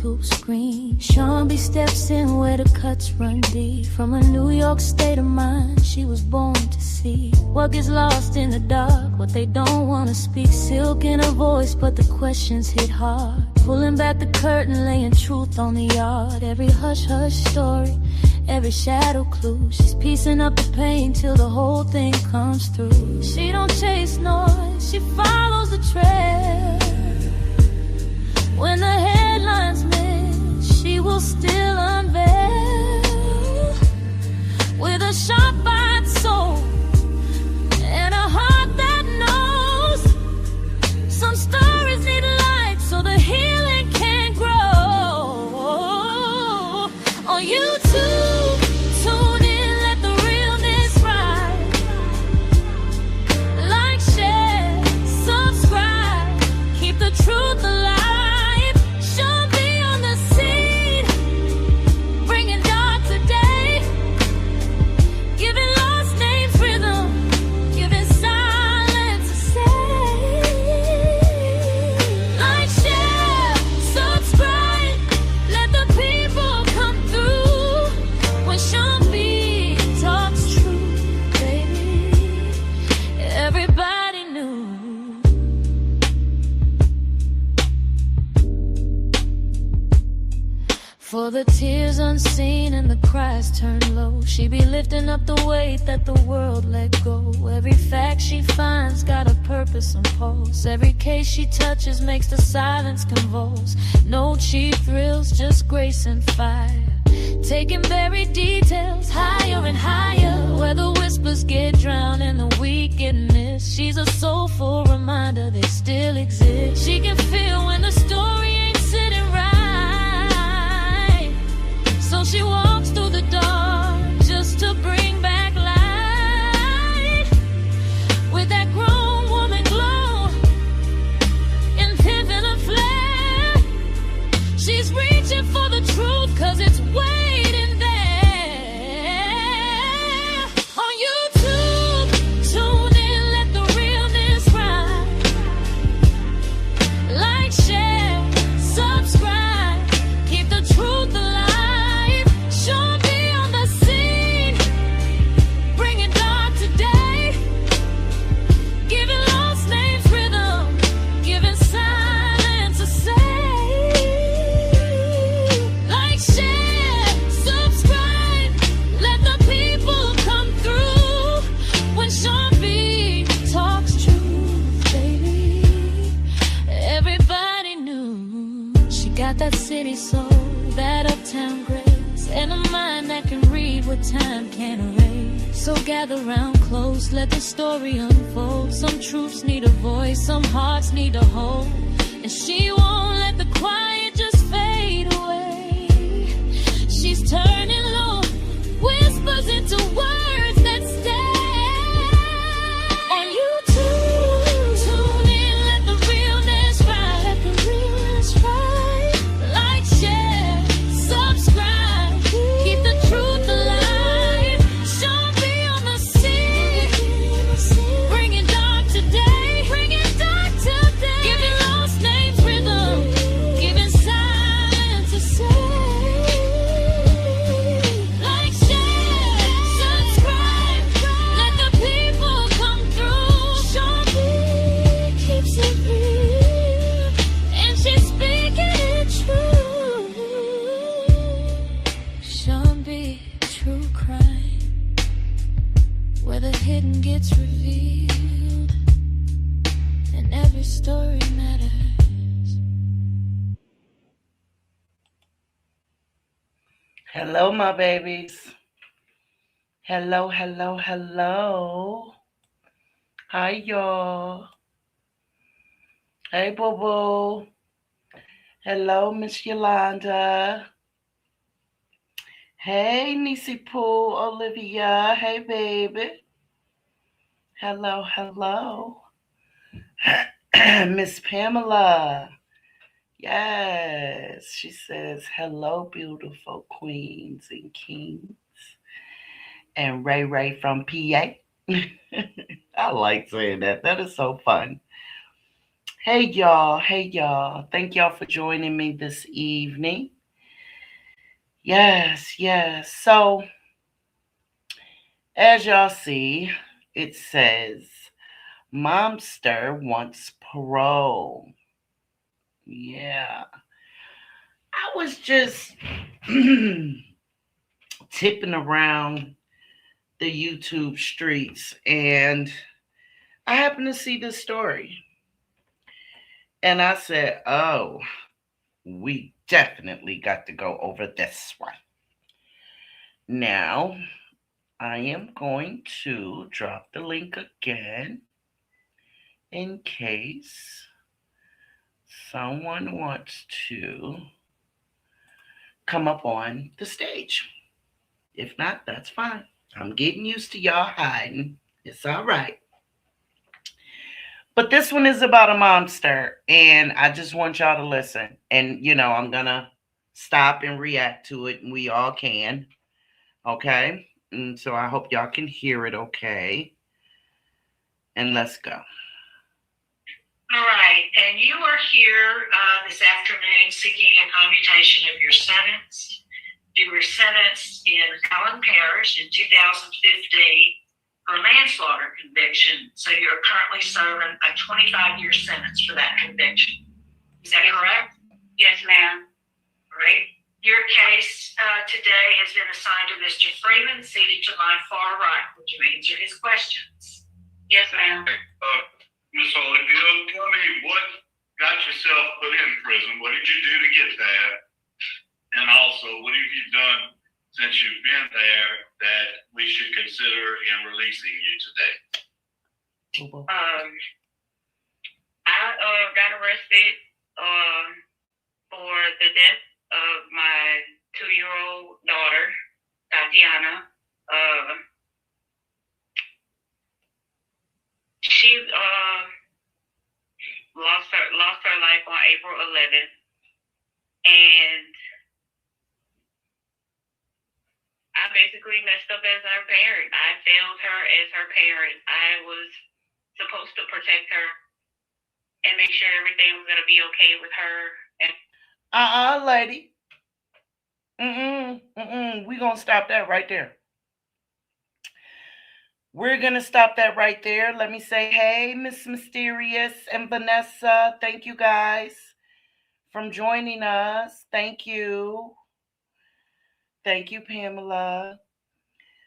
school screen. Sean B steps in where the cuts run deep. From a New York state of mind, she was born to see what gets lost in the dark, what they don't want to speak. Silk in her voice, but the questions hit hard. Pulling back the curtain, laying truth on the yard. Every hush-hush story, every shadow clue. She's piecing up the pain till the whole thing comes through. She don't chase noise, she follows the trail. When the headlines miss, she will still unveil. With a sharp-eyed soul and a heart that knows some stories need light so the healing can grow. On YouTube, tune in, let the realness ride. Like, share, subscribe, keep the truth alive. She'll be on the scene, bringing dark today, giving lost names rhythm, giving silence a say. Like, share, subscribe, let the people come through. When Sean B talks truth, baby, everybody knew. For the tears unseen and the cries turned low, she be lifting up the weight that the world let go. Every fact she finds got a purpose and pulse. Every case she touches makes the silence convulse. No cheap thrills, just grace and fire. Taking buried details higher and higher, where the whispers get drowned and the weak get missed. She's a soulful reminder they still exist. She can feel when the story ain't sitting right. So she walks through the dark just to bring back light. With that grown woman glow and pimpin' a flare, she's reaching for the truth 'cause it's waiting there. On YouTube, tune in, let the realness ride. Like, share, subscribe, keep the truth alive. She'll be on the scene, bringing dark today, giving lost names rhythm, giving silence a say. Like, share, subscribe, let the people come through. When Sean B talks truth, baby, everybody knew. She got that city soul, that uptown grace, and a mind that can read what time can't erase. So gather round close, let the story unfold. Some truths need a voice, some hearts need a hold, and she won't let the quiet just fade away. She's turning low, whispers into words that stay. On YouTube, tune in, let the realness ride. Let the realness ride. Like, share, subscribe, keep the truth alive. She'll be on the scene, bringing dark today, giving lost names rhythm, giving silence a say. Like, share, subscribe, let the people come through. Sean B keeps it real, and she's speaking it true. Sean B, true crime, where the hidden gets revealed, and every story matters. Hello, my babies. Hello, hello, hello. Hi, y'all. Hey, boo boo. Hello, Miss Yolanda. Hey, Nisi Pooh, Olivia. Hey, baby. Hello, hello. Miss Pamela. Yes, she says, hello, beautiful queens and kings. And Ray Ray from PA. I like saying that. That is so fun. Hey y'all, hey y'all. Thank y'all for joining me this evening. Yes, yes. So, as y'all see, it says Momster wants parole. Yeah. I was just tipping around the YouTube streets and I happened to see this story. And I said, oh, we definitely got to go over this one. Now, I am going to drop the link again in case someone wants to come up on the stage. If not, that's fine. I'm getting used to y'all hiding. It's all right. But this one is about a momster, and I just want y'all to listen. And, I'm going to stop and react to it, and we all can. Okay? And so I hope y'all can hear it okay. And let's go. All right, and you are here this afternoon seeking a commutation of your sentence. You were sentenced in Allen Parish in 2015 for a manslaughter conviction, so you're currently serving a 25-year sentence for that conviction. Is that correct? Yes, ma'am. Great. Your case today has been assigned to Mr. Freeman, seated to my far right. Would you answer his questions? Yes, ma'am. Ms. Holyfield, tell me what got yourself put in prison? What did you do to get there? And also, what have you done since you've been there that we should consider in releasing you today? I got arrested for the death of my 2-year-old daughter, Tatiana. She lost her life on April 11th, and I basically messed up as her parent. I failed her as her parent. I was supposed to protect her and make sure everything was gonna be okay with her. And lady. We're gonna stop that right there. We're going to stop that right there. Let me say, hey, Miss Mysterious and Vanessa. Thank you guys from joining us. Thank you. Thank you, Pamela.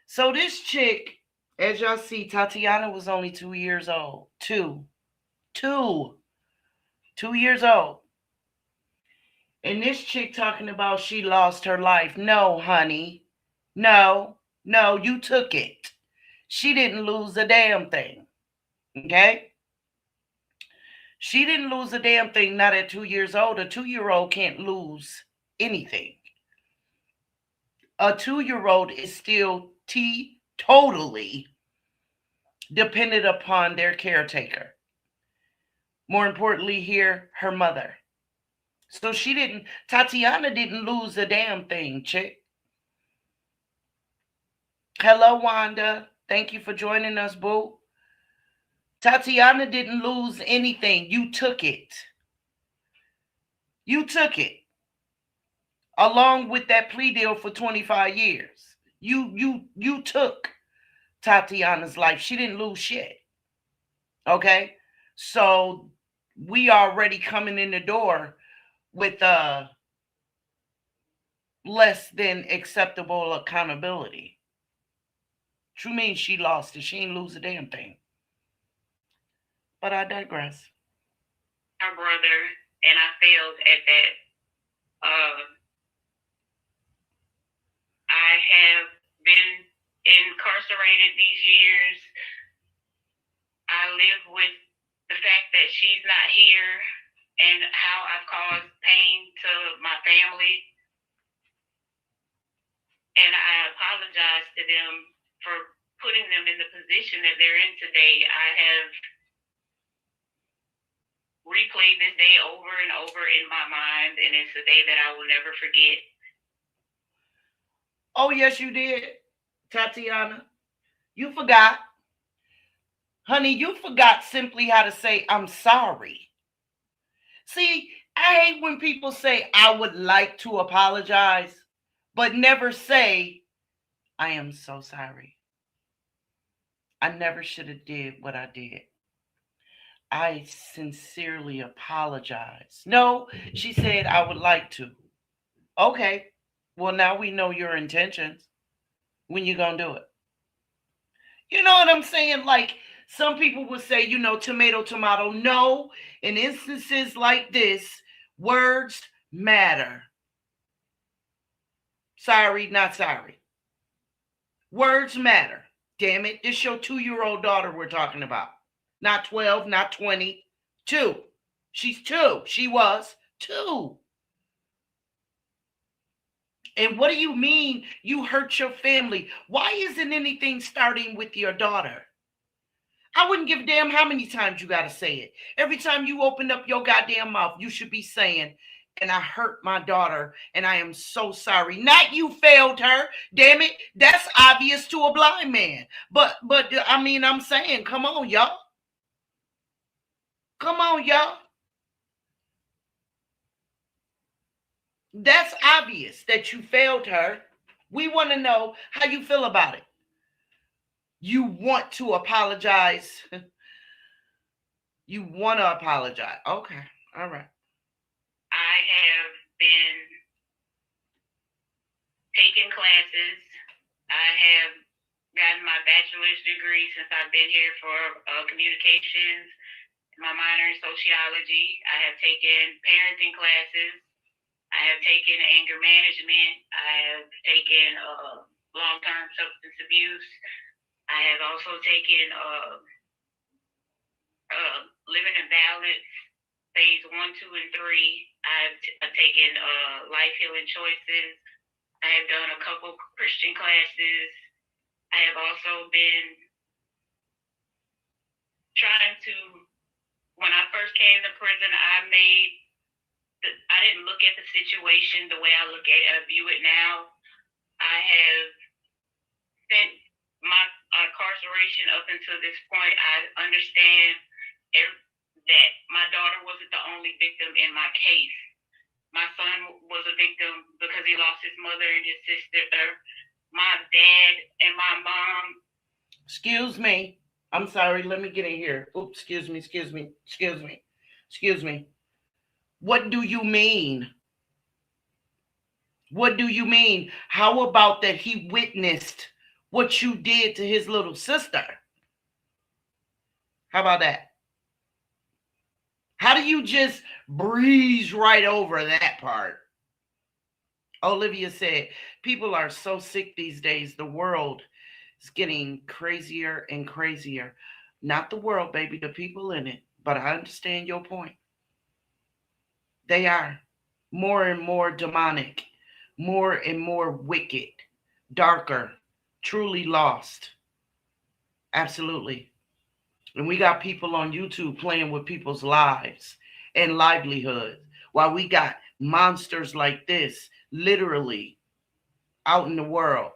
So this chick, as y'all see, Tatiana was only 2 years old. Two years old. And this chick talking about she lost her life. No, honey. No, you took it. She didn't lose a damn thing. Okay? She didn't lose a damn thing, not at 2 years old. A 2-year-old can't lose anything. A 2-year-old is still totally dependent upon their caretaker. More importantly here, her mother. So Tatiana didn't lose a damn thing, chick. Hello, Wanda. Thank you for joining us, boo. Tatiana didn't lose anything. You took it. You took it. Along with that plea deal for 25 years. You took Tatiana's life. She didn't lose shit. Okay? So we already coming in the door with less than acceptable accountability. True means she lost it. She ain't lose a damn thing. But I digress. Her brother, and I failed at that. I have been incarcerated these years. I live with the fact that she's not here and how I've caused pain to my family. And I apologize to them for putting them in the position that they're in today. I have replayed this day over and over in my mind, and it's a day that I will never forget. Oh, yes, you did, Tatiana. You forgot. Honey, you forgot simply how to say, I'm sorry. See, I hate when people say, I would like to apologize, but never say, I am so sorry. I never should have did what I did. I sincerely apologize. No, she said, I would like to. Okay, well, now we know your intentions. When you gonna do it? You know what I'm saying? Like, some people would say, tomato, tomato. No, in instances like this, words matter. Sorry, not sorry. Words matter. Damn it. This your 2-year-old daughter we're talking about. Not 12, not 20. 2. She's 2. She was 2. And what do you mean you hurt your family? Why isn't anything starting with your daughter? I wouldn't give a damn how many times you got to say it. Every time you open up your goddamn mouth, you should be saying, and I hurt my daughter, and I am so sorry. Not you failed her. Damn it. That's obvious to a blind man. But I mean, I'm saying, come on, y'all. Come on, y'all. That's obvious that you failed her. We want to know how you feel about it. You want to apologize. You want to apologize. Okay. All right. I have been taking classes. I have gotten my bachelor's degree since I've been here for communications, my minor in sociology. I have taken parenting classes. I have taken anger management. I have taken long-term substance abuse. I have also taken living in balance, phase 1, 2, and 3. I've taken life healing choices. I have done a couple Christian classes. I have also been trying to, when I first came to prison, I didn't look at the situation the way I view it now. I have spent my incarceration up until this point. I understand that my daughter wasn't the only victim in my case. My son was a victim because he lost his mother and his sister. My dad and my mom. Excuse me. I'm sorry. Let me get in here. Oops, excuse me. What do you mean? What do you mean? How about that he witnessed what you did to his little sister? How about that? How do you just breeze right over that part? Olivia said, people are so sick these days. The world is getting crazier and crazier. Not the world, baby, the people in it. But I understand your point. They are more and more demonic, more and more wicked, darker, truly lost. Absolutely. And we got people on YouTube playing with people's lives and livelihoods, while we got monsters like this literally out in the world.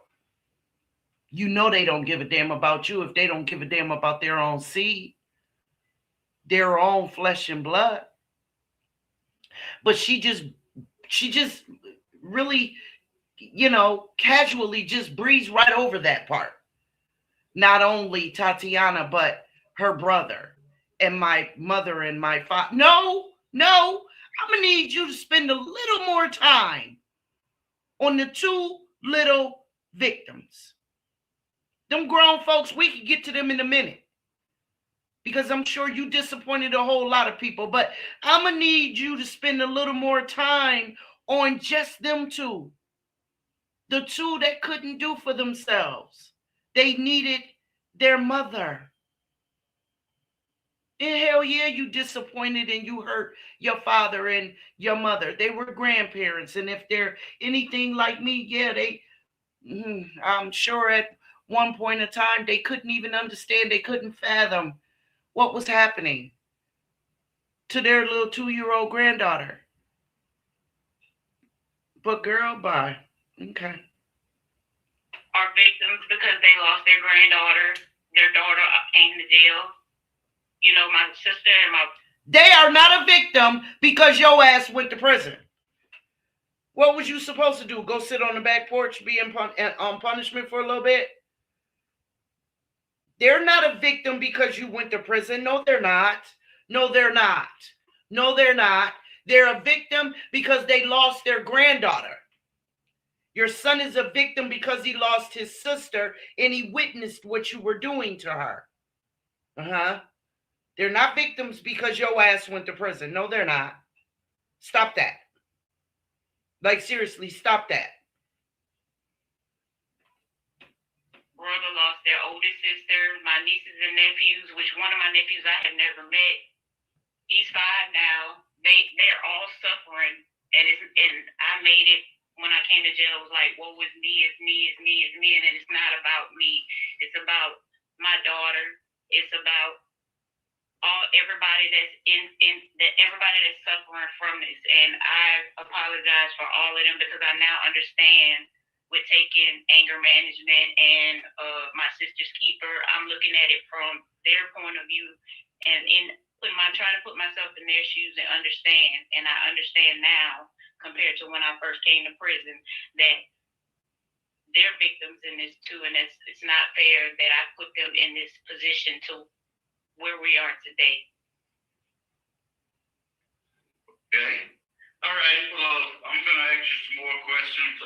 You know they don't give a damn about you if they don't give a damn about their own seed, their own flesh and blood. But she just really, casually just breezed right over that part. Not only Tatiana, but her brother and my mother and my father. No, I'm going to need you to spend a little more time on the 2 little victims. Them grown folks, we can get to them in a minute, because I'm sure you disappointed a whole lot of people. But I'm going to need you to spend a little more time on just them 2. The 2 that couldn't do for themselves. They needed their mother. And hell yeah, you disappointed and you hurt your father and your mother. They were grandparents. And if they're anything like me, yeah, I'm sure at one point in time, they couldn't even understand. They couldn't fathom what was happening to their little 2-year-old granddaughter. But girl, bye. Okay. Are victims because they lost their daughter came to jail. My sister and They are not a victim because your ass went to prison. What was you supposed to do? Go sit on the back porch, be on punishment for a little bit? They're not a victim because you went to prison. No, they're not. No, they're not. No, they're not. They're a victim because they lost their granddaughter. Your son is a victim because he lost his sister and he witnessed what you were doing to her. They're not victims because your ass went to prison. No, they're not. Stop that. Like, seriously, stop that. Brother lost their oldest sister, my nieces and nephews, which one of my nephews I have never met. He's 5 now. They're all suffering, and I made it when I came to jail. It was like, woe is me, it's me, it's me, it's me, and it's not about me. It's about my daughter. It's about everybody that's everybody that's suffering from this. And I apologize for all of them because I now understand with taking anger management and my sister's keeper. I'm looking at it from their point of view and trying to put myself in their shoes and understand. And I understand now compared to when I first came to prison that they're victims in this too, and it's not fair that I put them in this position to where we are today. Okay. All right. Well, I'm going to ask you some more questions.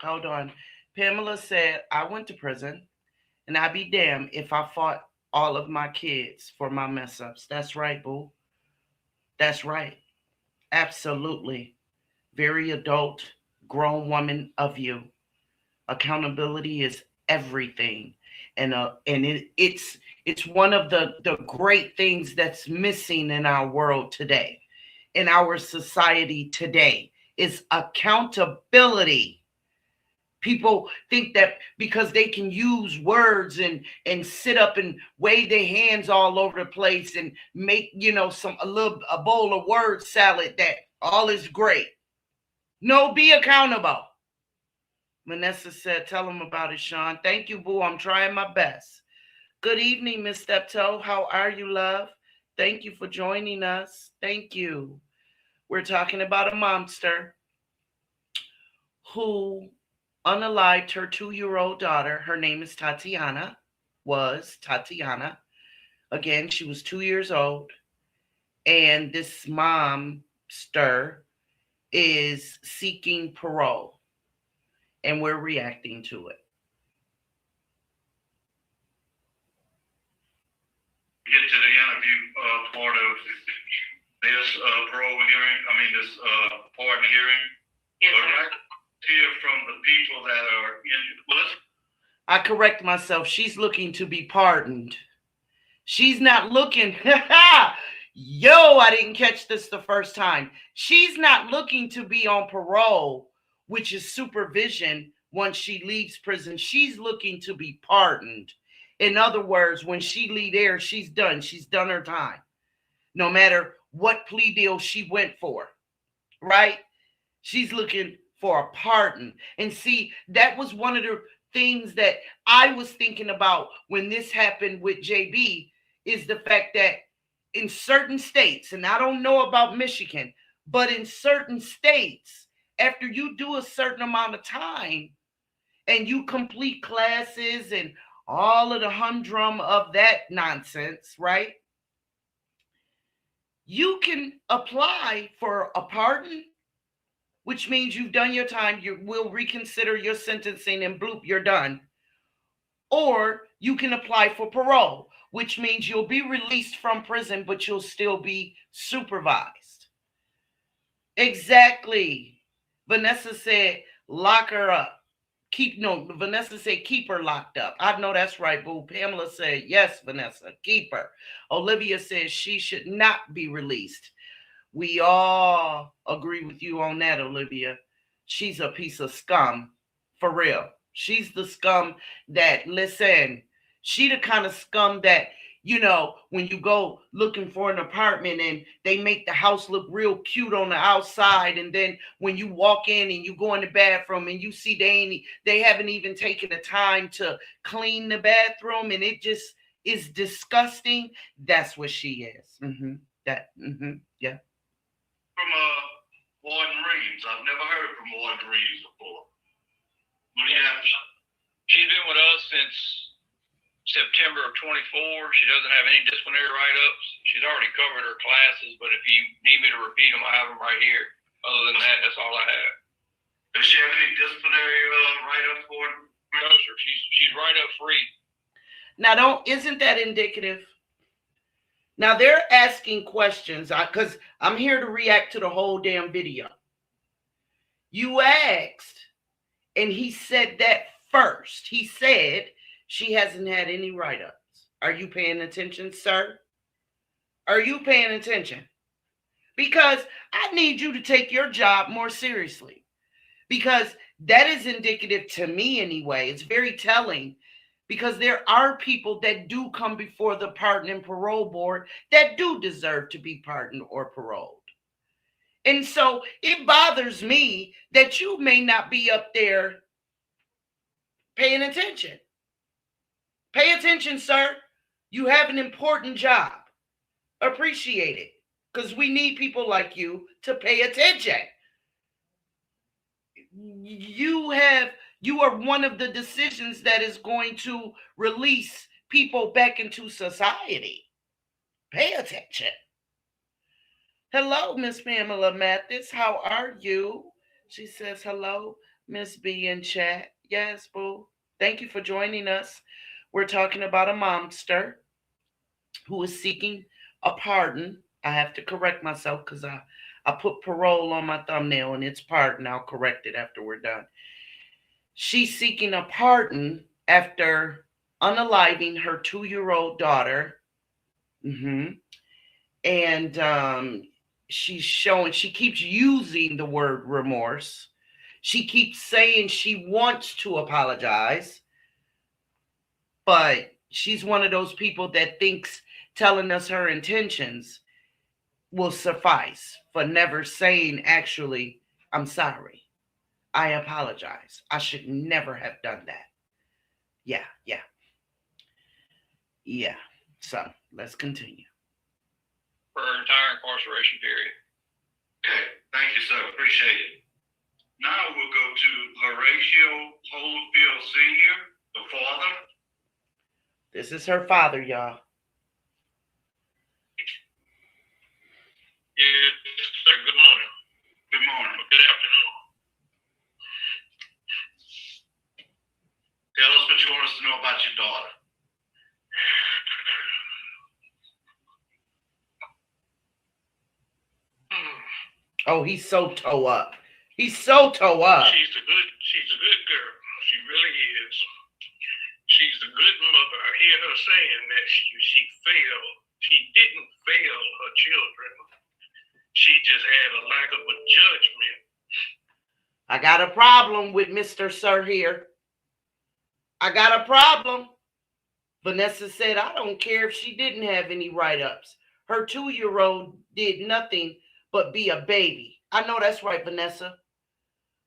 Hold on. Pamela said, I went to prison, and I'd be damned if I fought all of my kids for my mess ups. That's right, boo. That's right. Absolutely. Very adult, grown woman of you. Accountability is everything. And it's one of the great things that's missing in our world today, in our society today, is accountability. People think that because they can use words and sit up and wave their hands all over the place and make, a bowl of word salad, that all is great. No, be accountable. Vanessa said, tell them about it, Sean. Thank you, boo. I'm trying my best. Good evening, Miss Steptoe. How are you, love? Thank you for joining us. Thank you. We're talking about a momster who unalived her 2-year-old daughter. Her name is Tatiana. Again, she was 2 years old. And this momster is seeking parole. And we're reacting to it. Get to the interview part of this parole hearing. This pardon hearing. Yes, but right here from the people that are in. I correct myself. She's looking to be pardoned. She's not looking. Yo, I didn't catch this the first time. She's not looking to be on parole, which is supervision once she leaves prison. She's looking to be pardoned. In other words, when she leave there, she's done. She's done her time. No matter what plea deal she went for, right? She's looking for a pardon. And see, that was one of the things that I was thinking about when this happened with JB, is the fact that in certain states, and I don't know about Michigan, but in certain states, after you do a certain amount of time and you complete classes and all of the humdrum of that nonsense, right? You can apply for a pardon, which means you've done your time. You will reconsider your sentencing and bloop, you're done. Or you can apply for parole, which means you'll be released from prison, but you'll still be supervised. Exactly. Vanessa said, lock her up. Vanessa said, keep her locked up. I know that's right, boo. Pamela said, yes, Vanessa, keep her. Olivia says she should not be released. We all agree with you on that, Olivia. She's a piece of scum, for real. She's the scum that, listen, she the kind of scum that, when you go looking for an apartment and they make the house look real cute on the outside, and then when you walk in and you go in the bathroom and you see they haven't even taken the time to clean the bathroom, and is disgusting, that's what she is. Yeah. From Warden Reeves. I've never heard from Warden Reeves before. What do you have to say? She's been with us since September of 24. She doesn't have any disciplinary write-ups. She's already covered her classes, but if you need me to repeat them, I have them right here. Other than that, that's all I have. Does she have any disciplinary write-ups for her? No, sir. She's write-up free. Now, isn't that indicative? Now they're asking questions because I'm here to react to the whole damn video. You asked, and he said that first. He said she hasn't had any write-ups. Are you paying attention, sir? Are you paying attention? Because I need you to take your job more seriously. Because that is indicative to me anyway. It's very telling. Because there are people that do come before the Pardon and Parole Board that do deserve to be pardoned or paroled. And so it bothers me that you may not be up there paying attention. Pay attention, sir. You have an important job. Appreciate it. Because we need people like you to pay attention. You are one of the decisions that is going to release people back into society. Pay attention. Hello, Miss Pamela Mathis. How are you? She says, hello, Miss B in chat. Yes, boo. Thank you for joining us. We're talking about a momster who is seeking a pardon. I have to correct myself because I put parole on my thumbnail and it's pardon. I'll correct it after we're done. She's seeking a pardon after unaliving her 2-year-old daughter. And she keeps using the word remorse. She keeps saying she wants to apologize. But she's one of those people that thinks telling us her intentions will suffice for never saying, actually, I'm sorry. I apologize. I should never have done that. Yeah. So let's continue. For her entire incarceration period. Okay, thank you, sir. Appreciate it. Now we'll go to Horatio Holyfield Sr., the father. This is her father, y'all. Yes, sir. Good morning. Good morning. Good afternoon. Tell us what you want us to know about your daughter. Oh, he's so toe up. He's so toe up. She's a good girl. She really is. She's a good mother. I hear her saying that she failed. She didn't fail her children. She just had a lack of a judgment. I got a problem with Mr. Sir here. I got a problem. Vanessa said, I don't care if she didn't have any write-ups. Her 2-year-old did nothing but be a baby. I know that's right, Vanessa.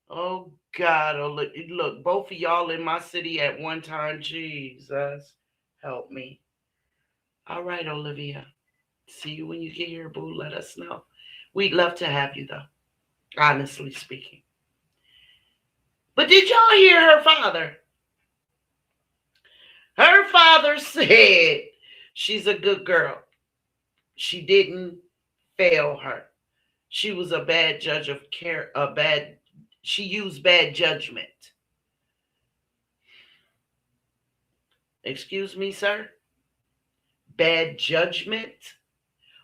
Oh, God. Oh, look, both of y'all in my city at one time. Jesus, help me. All right, Olivia. See you when you get here, boo. Let us know. We'd love to have you, though, honestly speaking. But did y'all hear her father? Her father said she's a good girl. She didn't fail her. She was a bad judge of care, she used bad judgment. Excuse me, sir? Bad judgment?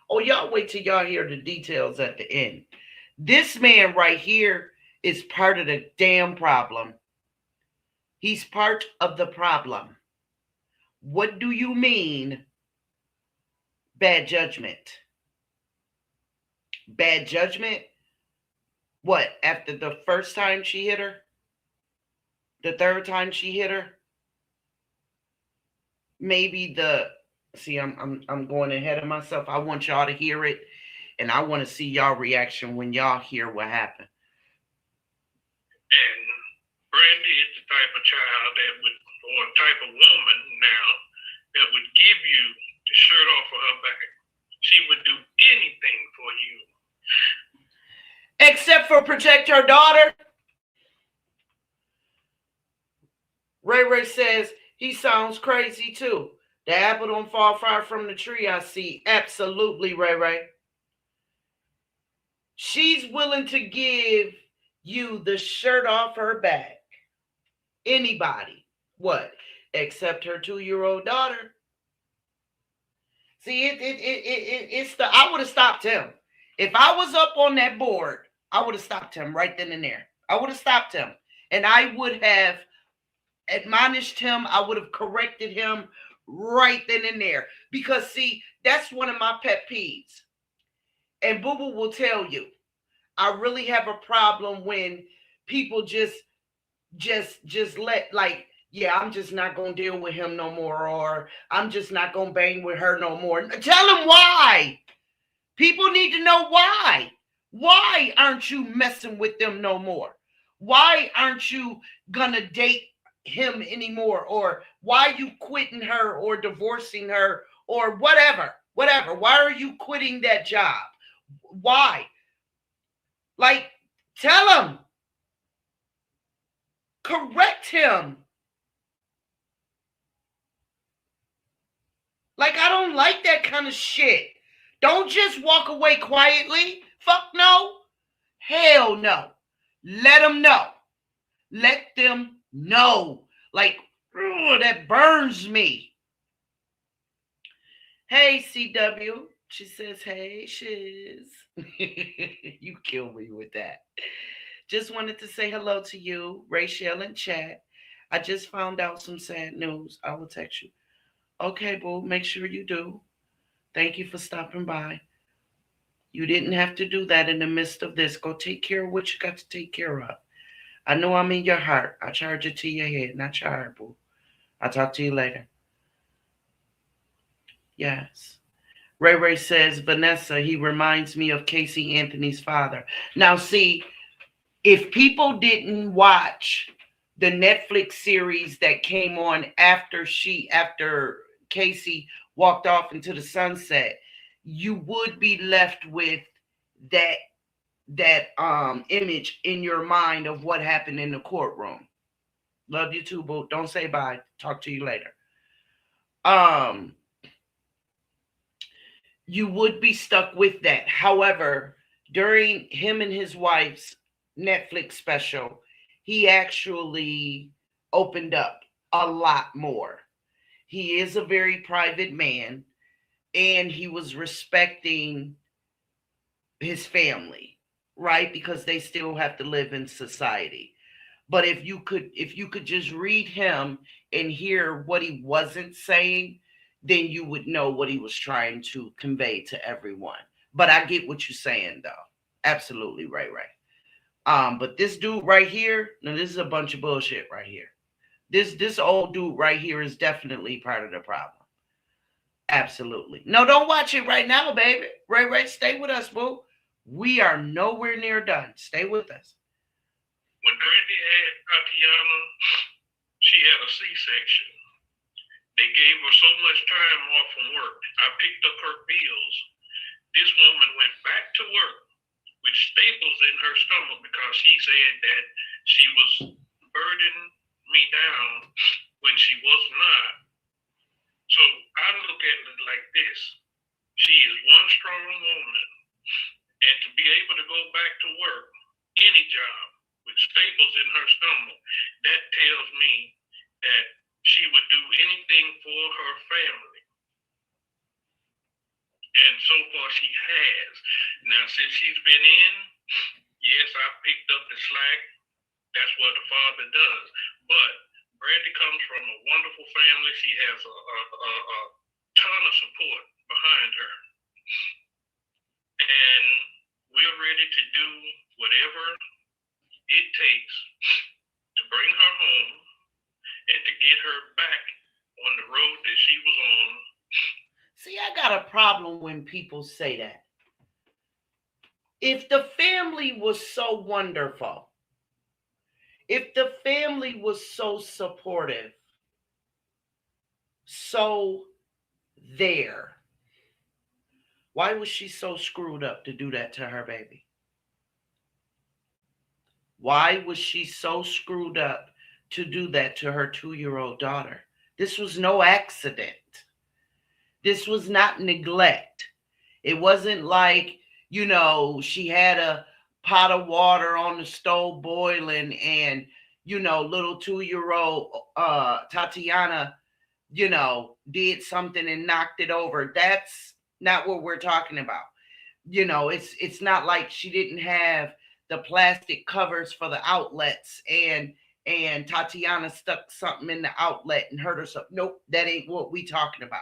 Oh, y'all wait till y'all hear the details at the end. This man right here is part of the damn problem. He's part of the problem. What do you mean, bad judgment? Bad judgment? What, after the first time she hit her? The third time she hit her? Maybe see, I'm going ahead of myself. I want y'all to hear it, and I want to see y'all reaction when y'all hear what happened. And Brandy is the type of child that would, or type of woman now, that would give you the shirt off of her back. She would do anything for you. Except for protect her daughter. Ray Ray says he sounds crazy too. The apple don't fall far from the tree, I see. Absolutely, Ray Ray. She's willing to give you the shirt off her back. Anybody. What? Except her 2-year-old daughter. See, it's the, I would have stopped him. If I was up on that board, I would have stopped him right then and there. I would have stopped him. And I would have admonished him. I would have corrected him right then and there. Because, see, that's one of my pet peeves. And Boo Boo will tell you, I really have a problem when people just let, like, yeah, I'm just not going to deal with him no more, or I'm just not going to bang with her no more. Tell him why. People need to know why. Why aren't you messing with them no more? Why aren't you going to date him anymore? Or why you quitting her or divorcing her or whatever? Why are you quitting that job? Why? Like, tell him. Correct him. Like, I don't like that kind of shit. Don't just walk away quietly. Fuck no. Hell no. Let them know. Let them know. Like, that burns me. Hey, CW. She says, hey, shiz. You kill me with that. Just wanted to say hello to you, Rachel in chat. I just found out some sad news. I will text you. Okay, boo, make sure you do. Thank you for stopping by. You didn't have to do that in the midst of this. Go take care of what you got to take care of. I know I'm in your heart. I charge it to your head, not your heart, boo. I'll talk to you later. Yes. Ray Ray says, Vanessa, he reminds me of Casey Anthony's father. Now, see, if people didn't watch the Netflix series that came on after Casey walked off into the sunset, you would be left with that image in your mind of what happened in the courtroom. Love you too, boo. Don't say bye. Talk to you later. You would be stuck with that. However, during him and his wife's Netflix special, he actually opened up a lot more. He is a very private man, and he was respecting his family, right? Because they still have to live in society. But if you could just read him and hear what he wasn't saying, then you would know what he was trying to convey to everyone. But I get what you're saying, though. Absolutely, Ray Ray. But this dude right here, now this is a bunch of bullshit right here. This old dude right here is definitely part of the problem. Absolutely. No, don't watch it right now, baby. Ray Ray, stay with us, boo. We are nowhere near done. Stay with us. When Brandy had Tatiana, she had a C-section. They gave her so much time off from work. I picked up her bills. This woman went back to work with staples in her stomach because she said that she was burdening me down when she was not. So I look at it like this. She is one strong woman. And to be able to go back to work, any job, with staples in her stomach, that tells me that she would do anything for her family. And so far she has. Now, since she's been in, yes, I picked up the slack. That's what the father does. But Brandy comes from a wonderful family. She has a ton of support behind her. And we're ready to do whatever it takes to bring her home and to get her back on the road that she was on. See, I got a problem when people say that. If the family was so wonderful, if the family was so supportive, so there. Why was she so screwed up to do that to her baby? Why was she so screwed up to do that to her 2-year-old daughter? This was no accident. This was not neglect. It wasn't like, she had a pot of water on the stove boiling and, little 2-year-old Tatiana, did something and knocked it over. That's not what we're talking about. It's not like she didn't have the plastic covers for the outlets and Tatiana stuck something in the outlet and hurt herself. Nope, that ain't what we talking about.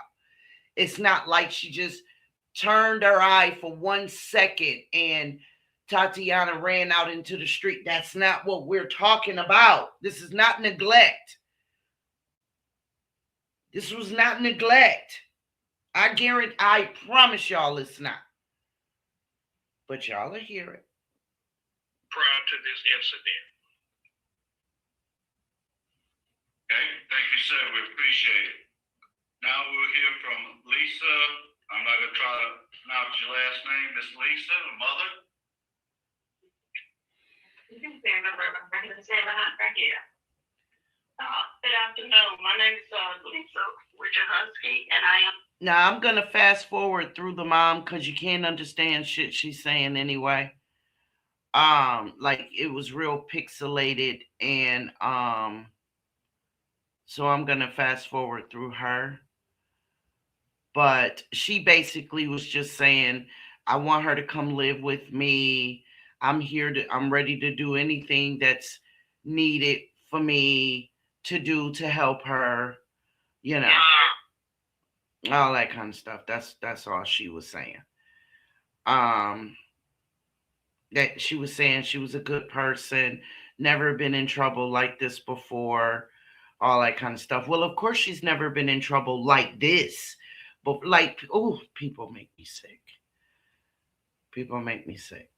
It's not like she just turned her eye for 1 second and Tatiana ran out into the street. That's not what we're talking about. This is not neglect. This was not neglect. I promise y'all it's not. But y'all will hear it. Prior to this incident. Okay, thank you, sir. We appreciate it. Now we'll hear from Lisa. I'm not going to try to pronounce your last name, Miss Lisa, the mother. You can say my brother. I can say behind right here. Good afternoon. My name is Lisa Husky, and I am. Now I'm gonna fast forward through the mom because you can't understand shit she's saying anyway. Like it was real pixelated, and so I'm gonna fast forward through her. But she basically was just saying, I want her to come live with me. I'm ready to do anything that's needed for me to do to help her, all that kind of stuff. That's all she was saying. That she was saying she was a good person, never been in trouble like this before, all that kind of stuff. Well, of course she's never been in trouble like this, but people make me sick. People make me sick.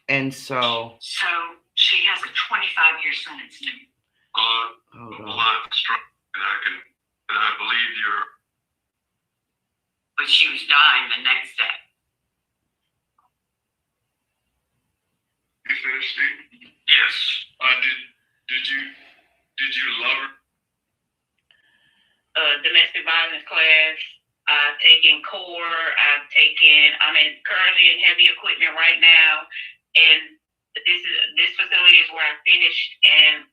And so she has a 25-year sentence now. A lot of struggle, and I believe you're. But she was dying the next day. You finished, Steve? Yes. Did you love her? Domestic violence class. I've taken core. I'm currently in heavy equipment right now, and this facility is where I finished and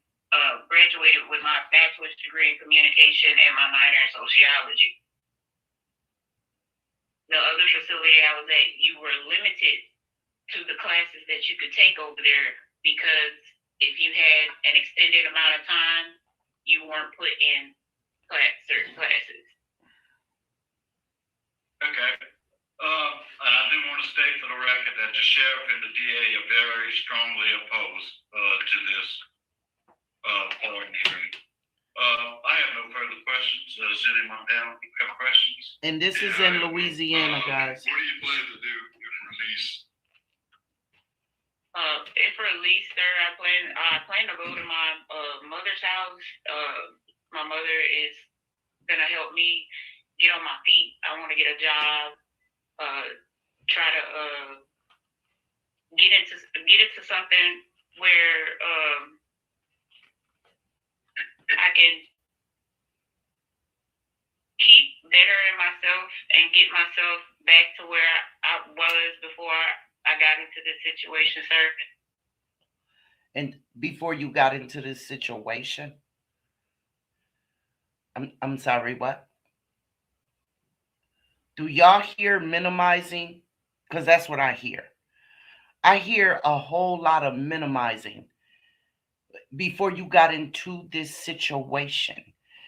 graduated with my bachelor's degree in communication and my minor in sociology. The other facility I was at, you were limited to the classes that you could take over there because if you had an extended amount of time, you weren't put in certain classes. Okay. And I do want to state for the record that the sheriff and the DA are very strongly opposed to this pardon hearing. I have no further questions. Does any of my panel have questions? And this is in Louisiana, guys. What do you plan to do if released? If released, sir, I plan to go to my mother's house. My mother is gonna help me get on my feet. I want to get a job. Try to get into something where I can keep bettering myself and get myself back to where I was before I got into this situation, sir. And before you got into this situation, I'm sorry, what? Do y'all hear minimizing? Because that's what I hear. I hear a whole lot of minimizing before you got into this situation.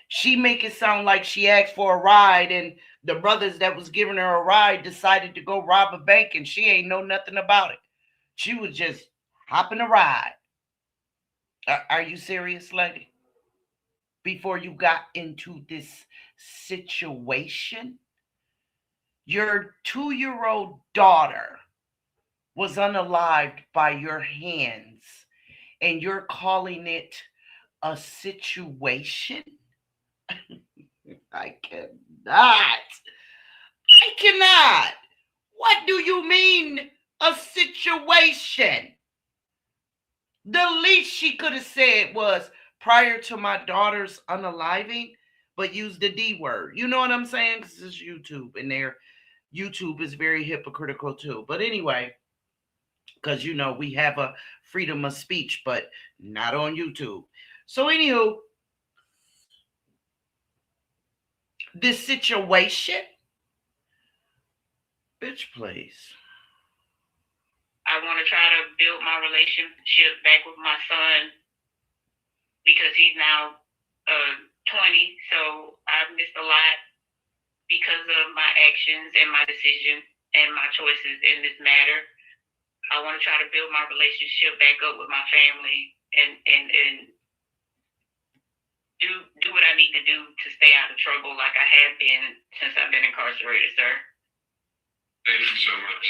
She make it sound like she asked for a ride and the brothers that was giving her a ride decided to go rob a bank and she ain't know nothing about it. She was just hopping a ride. Are you serious, lady? Before you got into this situation, your 2-year-old daughter was unalived by your hands, and you're calling it a situation? I cannot. I cannot. What do you mean a situation? The least she could have said was prior to my daughter's unaliving, but use the D word. You know what I'm saying? Because it's YouTube, and there, YouTube is very hypocritical too. But anyway, because you know we have a freedom of speech, but not on YouTube. So anywho, this situation, bitch, please. I want to try to build my relationship back with my son because he's now 20. So I've missed a lot because of my actions and my decisions and my choices in this matter. I want to try to build my relationship back up with my family and do what I need to do to stay out of trouble like I have been since I've been incarcerated, sir. Thank you so much.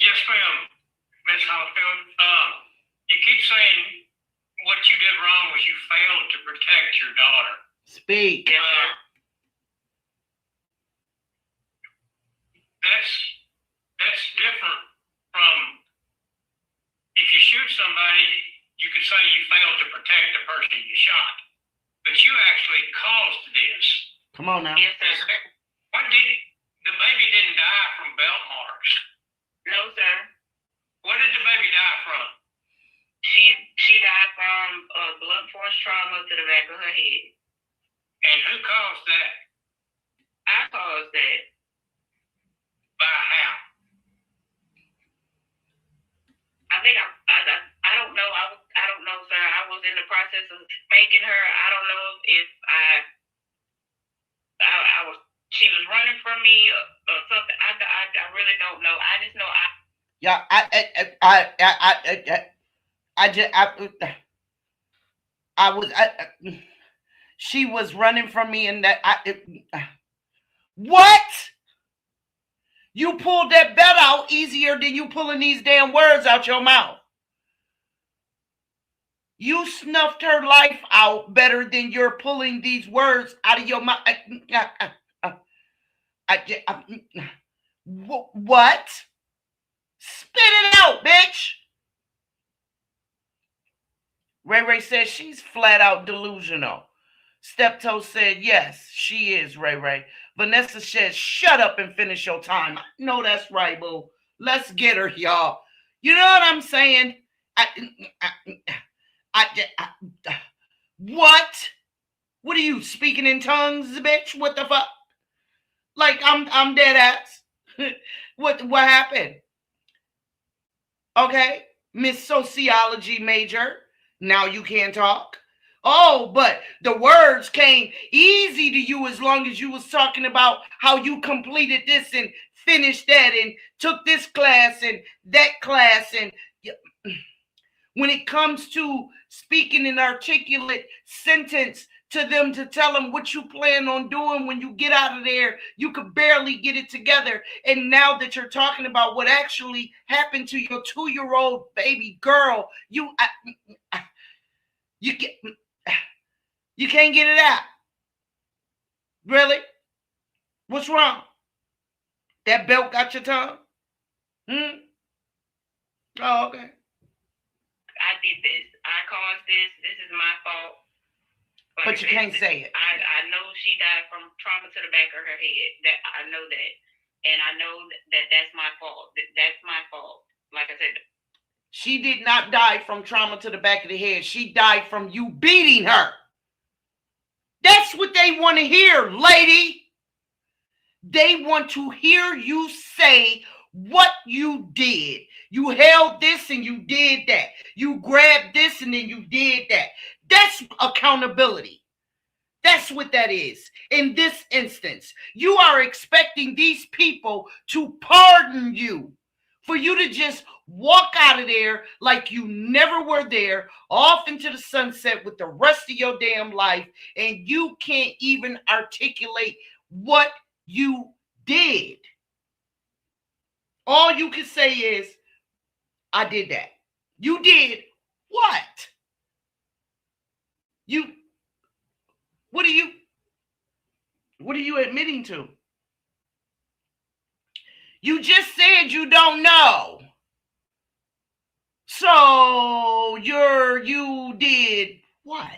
Yes, ma'am, Ms. Hollfield. You keep saying what you did wrong was you failed to protect your daughter. Speak. Yes, sir. That's different from if you shoot somebody, you could say you failed to protect the person you shot, but you actually caused this. Come on now. Yes, sir. The baby didn't die from belt marks? No, sir. What did the baby die from? She died from blunt force trauma to the back of her head. And who caused that? I caused that. By how? I think I don't know. I don't know, sir. I was in the process of spanking her. I don't know if I was. She was running from me or something. I really don't know. I just know she was running from me, and what? You pulled that belt out easier than you pulling these damn words out your mouth. You snuffed her life out better than you're pulling these words out of your mouth. What? Spit it out, bitch. Ray Ray says she's flat out delusional. Steptoe said, yes, she is, Ray Ray. Vanessa says, shut up and finish your time. I know that's right, boo. Let's get her, y'all. You know what I'm saying? What? What are you, speaking in tongues, bitch? What the fuck? Like, I'm dead ass. What happened? Okay, Miss Sociology major. Now you can't talk. Oh, but the words came easy to you as long as you was talking about how you completed this and finished that and took this class and that class. And when it comes to speaking an articulate sentence to them to tell them what you plan on doing when you get out of there, you could barely get it together. And now that you're talking about what actually happened to your 2-year-old baby girl, you can't get it out. Really? What's wrong? That belt got your tongue? Oh, okay. I did this. I caused this. This is my fault. But you can't say it. I know she died from trauma to the back of her head. That I know that. And I know that that's my fault. That's my fault. Like I said. She did not die from trauma to the back of the head. She died from you beating her. That's what they want to hear, lady. They want to hear you say what you did. You held this and you did that. You grabbed this and then you did that. That's accountability. That's what that is. In this instance, you are expecting these people to pardon you, for you to just walk out of there like you never were there, off into the sunset with the rest of your damn life, and you can't even articulate what you did. All you can say is, I did that. You did what? What are you admitting to? You just said you don't know. So you did what?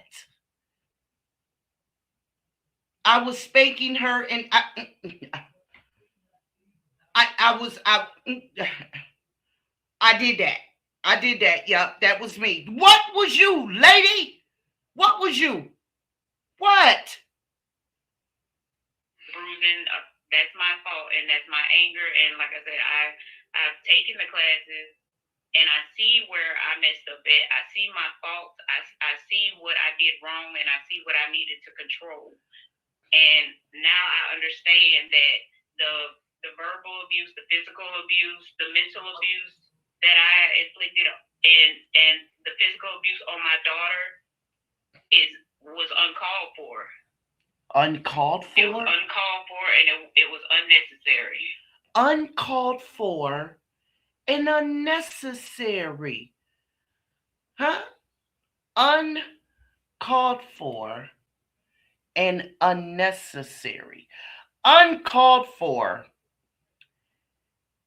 I was spanking her and I did that. I did that. Yeah, that was me. What was you, lady? What was you? What? Bruising. That's my fault, and that's my anger. And like I said, I've taken the classes, and I see where I messed up at. I see my faults. I see what I did wrong, and I see what I needed to control. And now I understand that the verbal abuse, the physical abuse, the mental abuse that I inflicted, and the physical abuse on my daughter was uncalled for. Uncalled for? It was uncalled for, and it was unnecessary. Uncalled for and unnecessary. Huh? Uncalled for and unnecessary. Uncalled for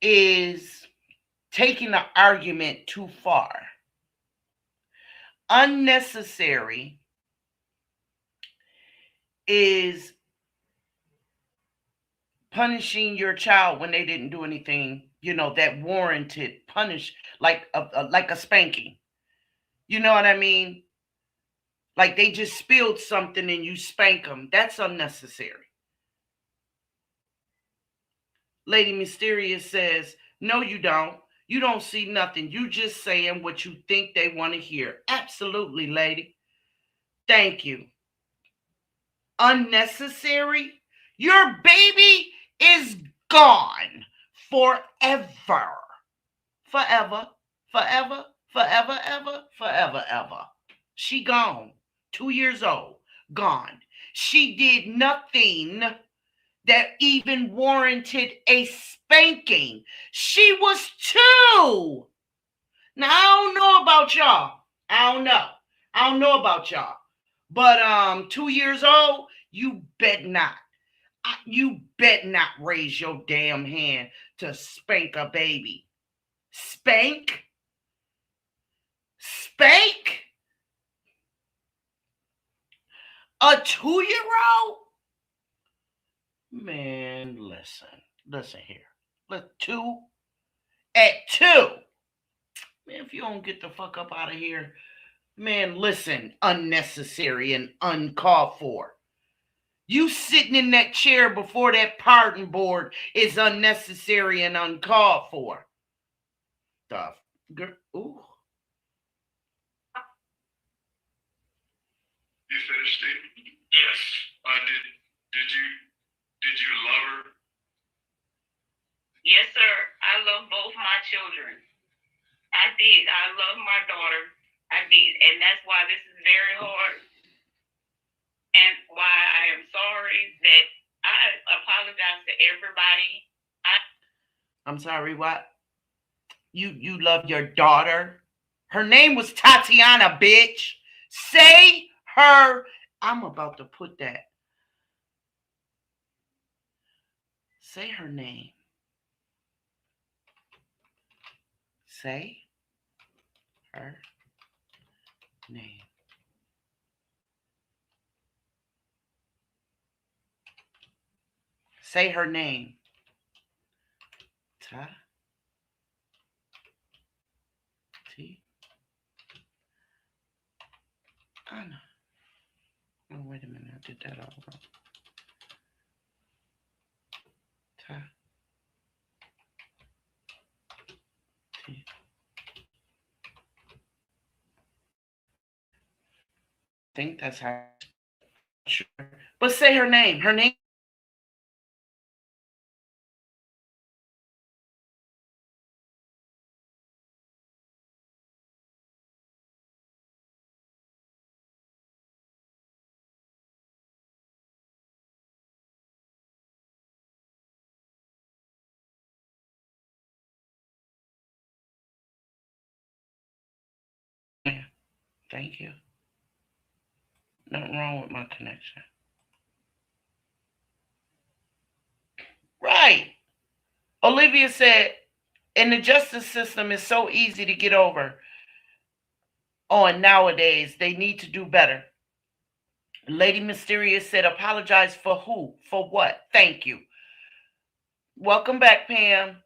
is taking the argument too far. Unnecessary is punishing your child when they didn't do anything, that warranted punish, like a spanking. You know what I mean? Like they just spilled something and you spank them. That's unnecessary. Lady Mysterious says, no, you don't. You don't see nothing. You just saying what you think they want to hear. Absolutely, lady. Thank you. Unnecessary? Your baby is gone forever. Forever. Forever. Forever, ever. Forever, ever. She gone. 2 years old. Gone. She did nothing that even warranted a spanking. She was 2. Now, I don't know about y'all. I don't know about y'all. But 2 years old, you bet not. You bet not raise your damn hand to spank a baby. Spank? Spank? A 2-year-old? Man, listen here. Let 2 at 2. Man, if you don't get the fuck up out of here, man, listen, unnecessary and uncalled for. You sitting in that chair before that pardon board is unnecessary and uncalled for. The girl, ooh. You finished, Steve? Yes. Did you love her? Yes, sir. I love both my children. I did. I love my daughter. I did. And that's why this is very hard. And why I am sorry that I apologize to everybody. I'm sorry, what? You love your daughter? Her name was Tatiana, bitch. Say her. I'm about to put that. Say her name. Say her name. Say her name. Ta. T. Anna. Oh, wait a minute. I did that all wrong. Ta. T. I think that's how. Sure. But say her name. Her name. Thank you. Nothing wrong with my connection. right. Olivia said, and the justice system is so easy to get over on nowadays. They need to do better. Lady Mysterious said, apologize for who? For what? Thank you. Welcome back, Pam.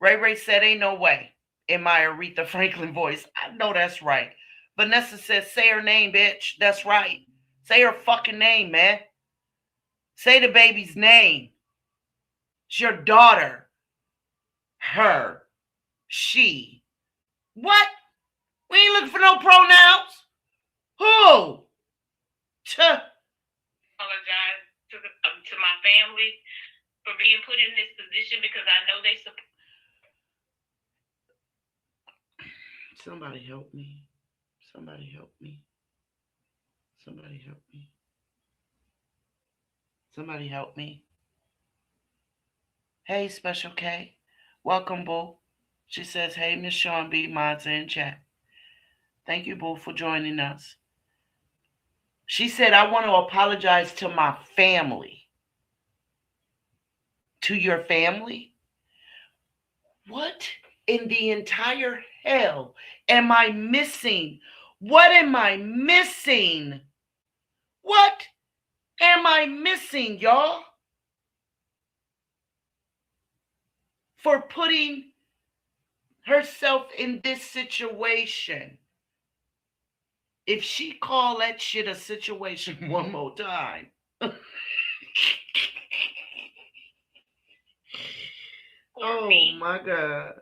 Ray Ray said, ain't no way. In my Aretha Franklin voice. I know that's right. Vanessa says, say her name, bitch. That's right. Say her fucking name, man. Say the baby's name. It's your daughter. Her. She. What? We ain't looking for no pronouns. Who? Apologize to my family for being put in this position because I know they support. Somebody help me. Somebody help me. Somebody help me. Somebody help me. Hey, Special K. Welcome, Boo. She says, hey, Miss Sean B. Mods in chat. Thank you, Boo, for joining us. She said, I want to apologize to my family. To your family? What in the entire hell am I missing? What am I missing? What am I missing, y'all? For putting herself in this situation. If she call that shit a situation one more time. Oh my God.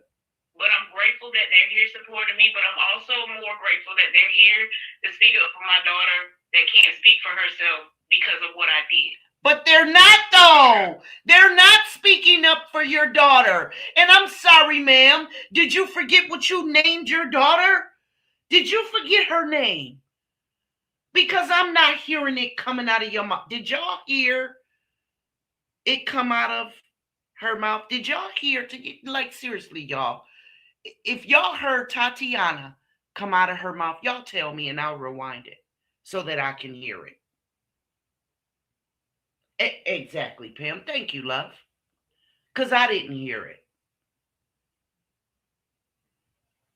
But I'm grateful that they're here supporting me, but I'm also more grateful that they're here to speak up for my daughter that can't speak for herself because of what I did. But they're not, though. They're not speaking up for your daughter. And I'm sorry, ma'am. Did you forget what you named your daughter? Did you forget her name? Because I'm not hearing it coming out of your mouth. Did y'all hear it come out of her mouth? Did y'all hear? Like, seriously, y'all. If y'all heard Tatiana come out of her mouth, y'all tell me and I'll rewind it so that I can hear it. Exactly, Pam. Thank you, love. Because I didn't hear it.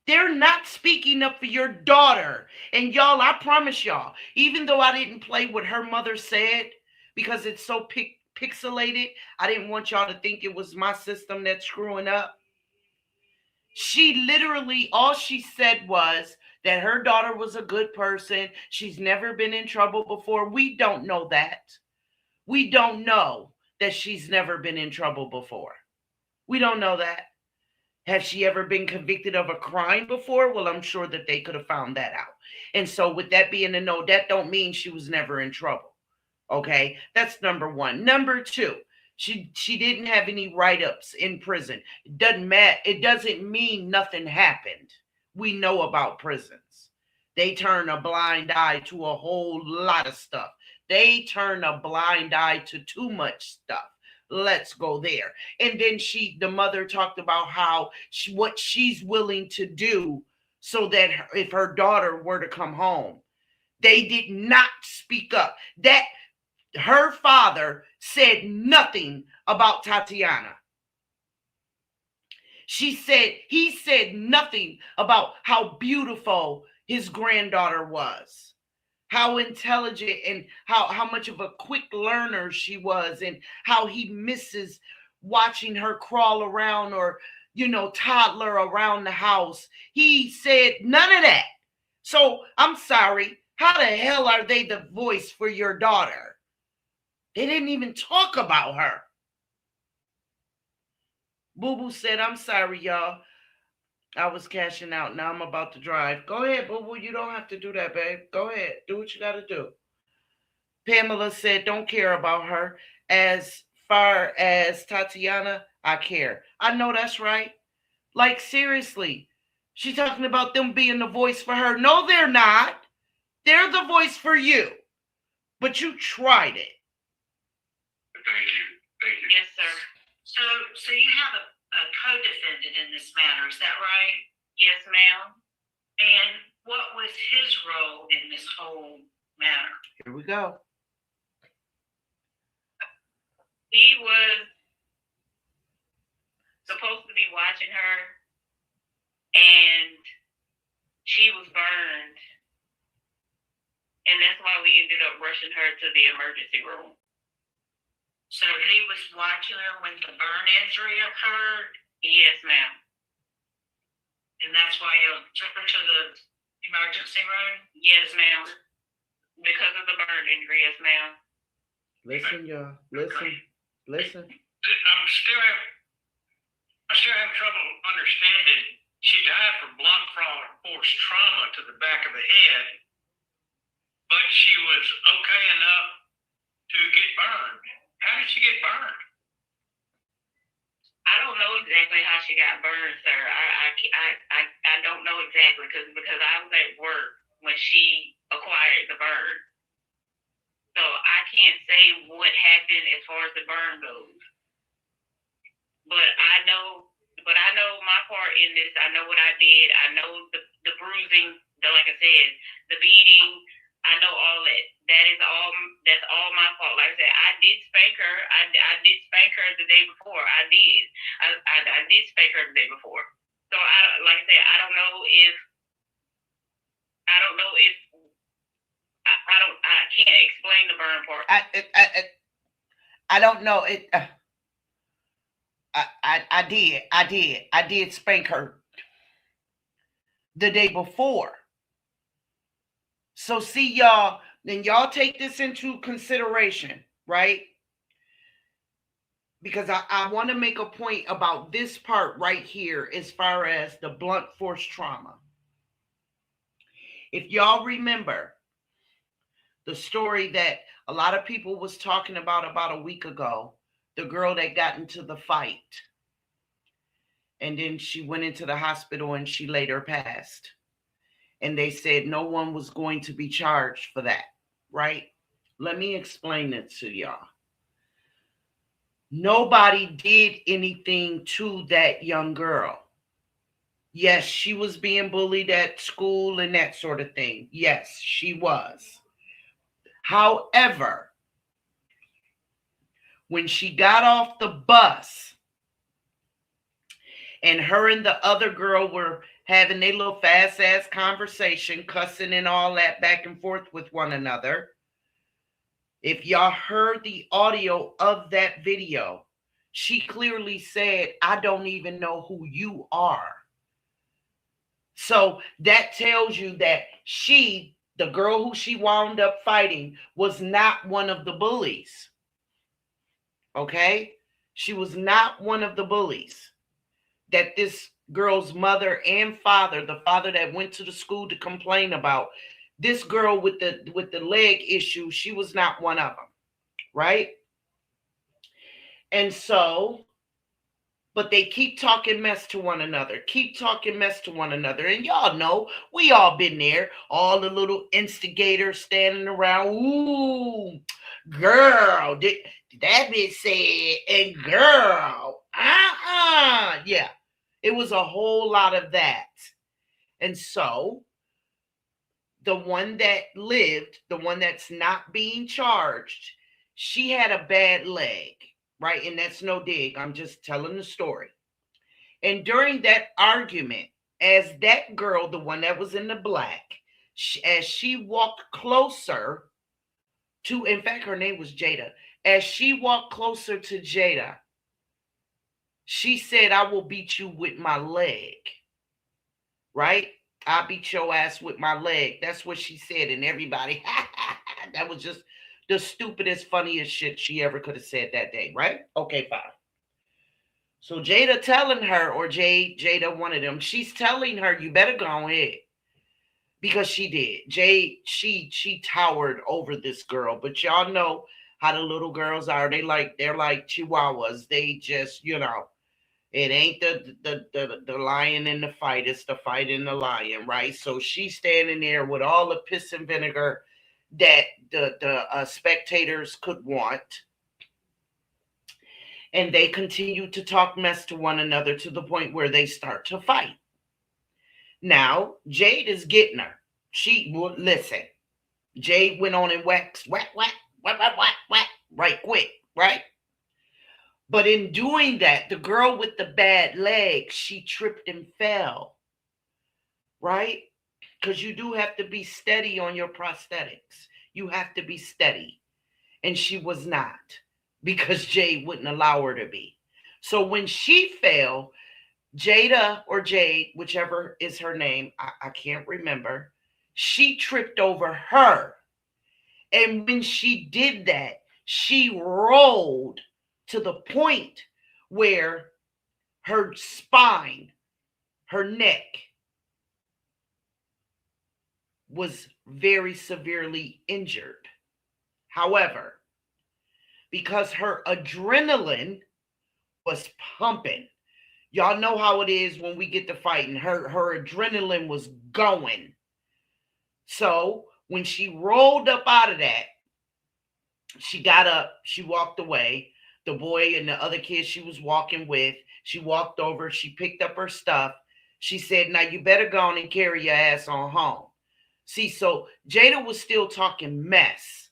They're not speaking up for your daughter. And y'all, I promise y'all, even though I didn't play what her mother said, because it's so pixelated, I didn't want y'all to think it was my system that's screwing up. She literally, all she said was that her daughter was a good person. She's never been in trouble before. We don't know that. We don't know that she's never been in trouble before. We don't know that. Has she ever been convicted of a crime before? Well, I'm sure that they could have found that out. And so with that being a no, that don't mean she was never in trouble. Okay, that's number one. Number two, she didn't have any write-ups in prison. It doesn't matter. It doesn't mean nothing happened. We know about prisons. They turn a blind eye to a whole lot of stuff. They turn a blind eye to too much stuff. Let's go there. And then the mother talked about how what she's willing to do so that if her daughter were to come home, they did not speak up. That her father said nothing about Tatiana. He said nothing about how beautiful his granddaughter was, how intelligent and how much of a quick learner she was, and how he misses watching her crawl around or, toddler around the house. He said none of that. So I'm sorry. How the hell are they the voice for your daughter? They didn't even talk about her. Boo Boo said, I'm sorry, y'all. I was cashing out. Now I'm about to drive. Go ahead, Boo Boo. You don't have to do that, babe. Go ahead. Do what you got to do. Pamela said, don't care about her. As far as Tatiana, I care. I know that's right. Like, seriously. She's talking about them being the voice for her. No, they're not. They're the voice for you. But you tried it. Thank you. Thank you. Yes, sir. So you have a co-defendant in this matter, is that right? Yes, ma'am. And what was his role in this whole matter? Here we go. He was supposed to be watching her, and she was burned. And that's why we ended up rushing her to the emergency room. So he was watching her when the burn injury occurred? Yes, ma'am. And that's why you took her to the emergency room? Yes, ma'am. Because of the burn injury, yes, ma'am. Listen, y'all. Listen. I'm still having trouble understanding. She died from blunt force trauma to the back of the head, but she was okay enough to get burned. How did she get burned? I don't know exactly how she got burned, sir. I don't know exactly because I was at work when she acquired the burn. So I can't say what happened as far as the burn goes. But I know my part in this. I know what I did. I know the bruising, like I said, the beating. I know all that. That's all my fault. Like I said, I did spank her. I did spank her the day before. I did. I did spank her the day before. So like I said, I don't know if I can't explain the burn part. I don't know it. I did spank her the day before. So see, y'all, then y'all take this into consideration, right? Because I want to make a point about this part right here as far as the blunt force trauma. If y'all remember the story that a lot of people was talking about a week ago, the girl that got into the fight, and then she went into the hospital and she later passed. And they said no one was going to be charged for that, right? Let me explain it to y'all. Nobody did anything to that young girl. Yes, she was being bullied at school and that sort of thing. Yes, she was. However, when she got off the bus and her and the other girl were having a little fast-ass conversation, cussing and all that back and forth with one another, if y'all heard the audio of that video, she clearly said, I don't even know who you are. So that tells you that she, the girl who she wound up fighting, was not one of the bullies. Okay? She was not one of the bullies that this girl's mother and father, the father that went to the school to complain about, this girl with the leg issue, she was not one of them, right? And so, but they keep talking mess to one another, and y'all know, we all been there, all the little instigators standing around, ooh, girl, did that bitch said, and girl, yeah, it was a whole lot of that. And so, the one that lived, the one that's not being charged, she had a bad leg, right? And that's no dig. I'm just telling the story. And during that argument, as that girl, the one that was in the black, as she walked closer to, in fact, her name was Jada. As she walked closer to Jada, she said, I will beat you with my leg, right? I'll beat your ass with my leg. That's what she said. And everybody, that was just the stupidest, funniest shit she ever could have said that day, right? Okay, fine. So Jada telling her, or Jada, one of them, she's telling her, you better go ahead. Because she did. She towered over this girl. But y'all know how the little girls are. They're like chihuahuas. They just, you know, it ain't the lion in the fight. It's the fight in the lion, right? So she's standing there with all the piss and vinegar that the spectators could want. And they continue to talk mess to one another to the point where they start to fight. Now, Jade is getting her. She would listen. Jade went on and whack, right quick, right? But in doing that, the girl with the bad leg, she tripped and fell, right? Because you do have to be steady on your prosthetics. You have to be steady. And she was not, because Jade wouldn't allow her to be. So when she fell, Jada or Jade, whichever is her name, I can't remember, she tripped over her. And when she did that, she rolled to the point where her spine, her neck was very severely injured. However, because her adrenaline was pumping, y'all know how it is when we get to fighting. Her adrenaline was going. So when she rolled up out of that, she got up, she walked away. The boy and the other kids she was walking with, she walked over, she picked up her stuff. She said, now you better go on and carry your ass on home. See, so Jada was still talking mess,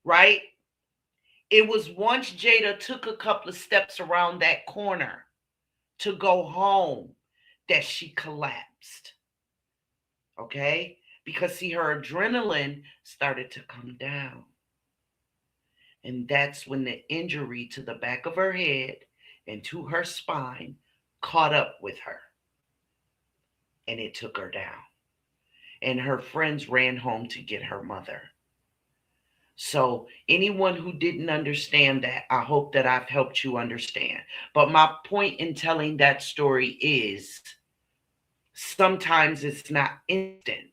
right? It was once Jada took a couple of steps around that corner to go home that she collapsed. Okay? Because see, her adrenaline started to come down. And that's when the injury to the back of her head and to her spine caught up with her. And it took her down. And her friends ran home to get her mother. So anyone who didn't understand that, I hope that I've helped you understand. But my point in telling that story is sometimes it's not instant,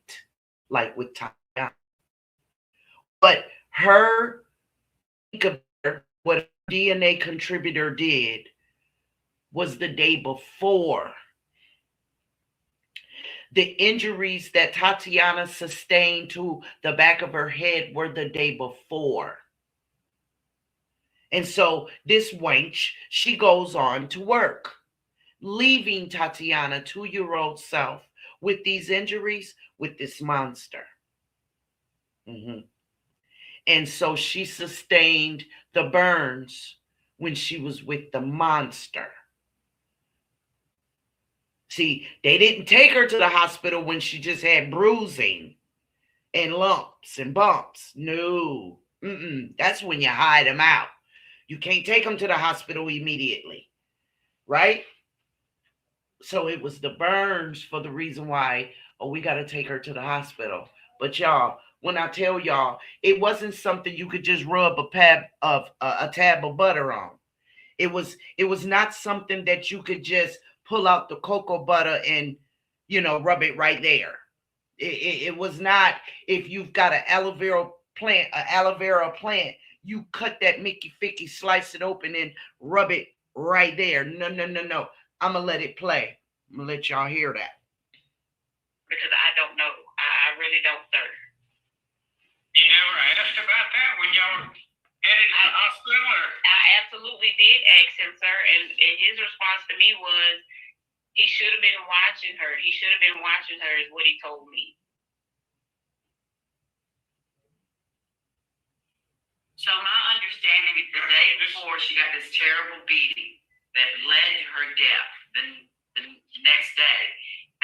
like with Tatiana. But her, what a DNA contributor did was the day before. The injuries that Tatiana sustained to the back of her head were the day before. And so this wench, she goes on to work, leaving Tatiana, 2-year-old self, with these injuries, with this monster. And so she sustained the burns when she was with the monster. See, they didn't take her to the hospital when she just had bruising and lumps and bumps. No. That's when you hide them out. You can't take them to the hospital immediately, right? So it was the burns for the reason why, we got to take her to the hospital. But y'all, when I tell y'all, it wasn't something you could just rub a tab of butter on. It was not something that you could just pull out the cocoa butter and, rub it right there. It was not, if you've got an aloe vera plant, you cut that Mickey Ficky, slice it open and rub it right there. No. I'm going to let it play. I'm going to let y'all hear that. Because I don't know. I really don't, sir. You never asked about that when y'all headed to the hospital? I absolutely did ask him, sir, and his response to me was, he should have been watching her. He should have been watching her is what he told me. So my understanding is the day before she got this terrible beating that led to her death the next day.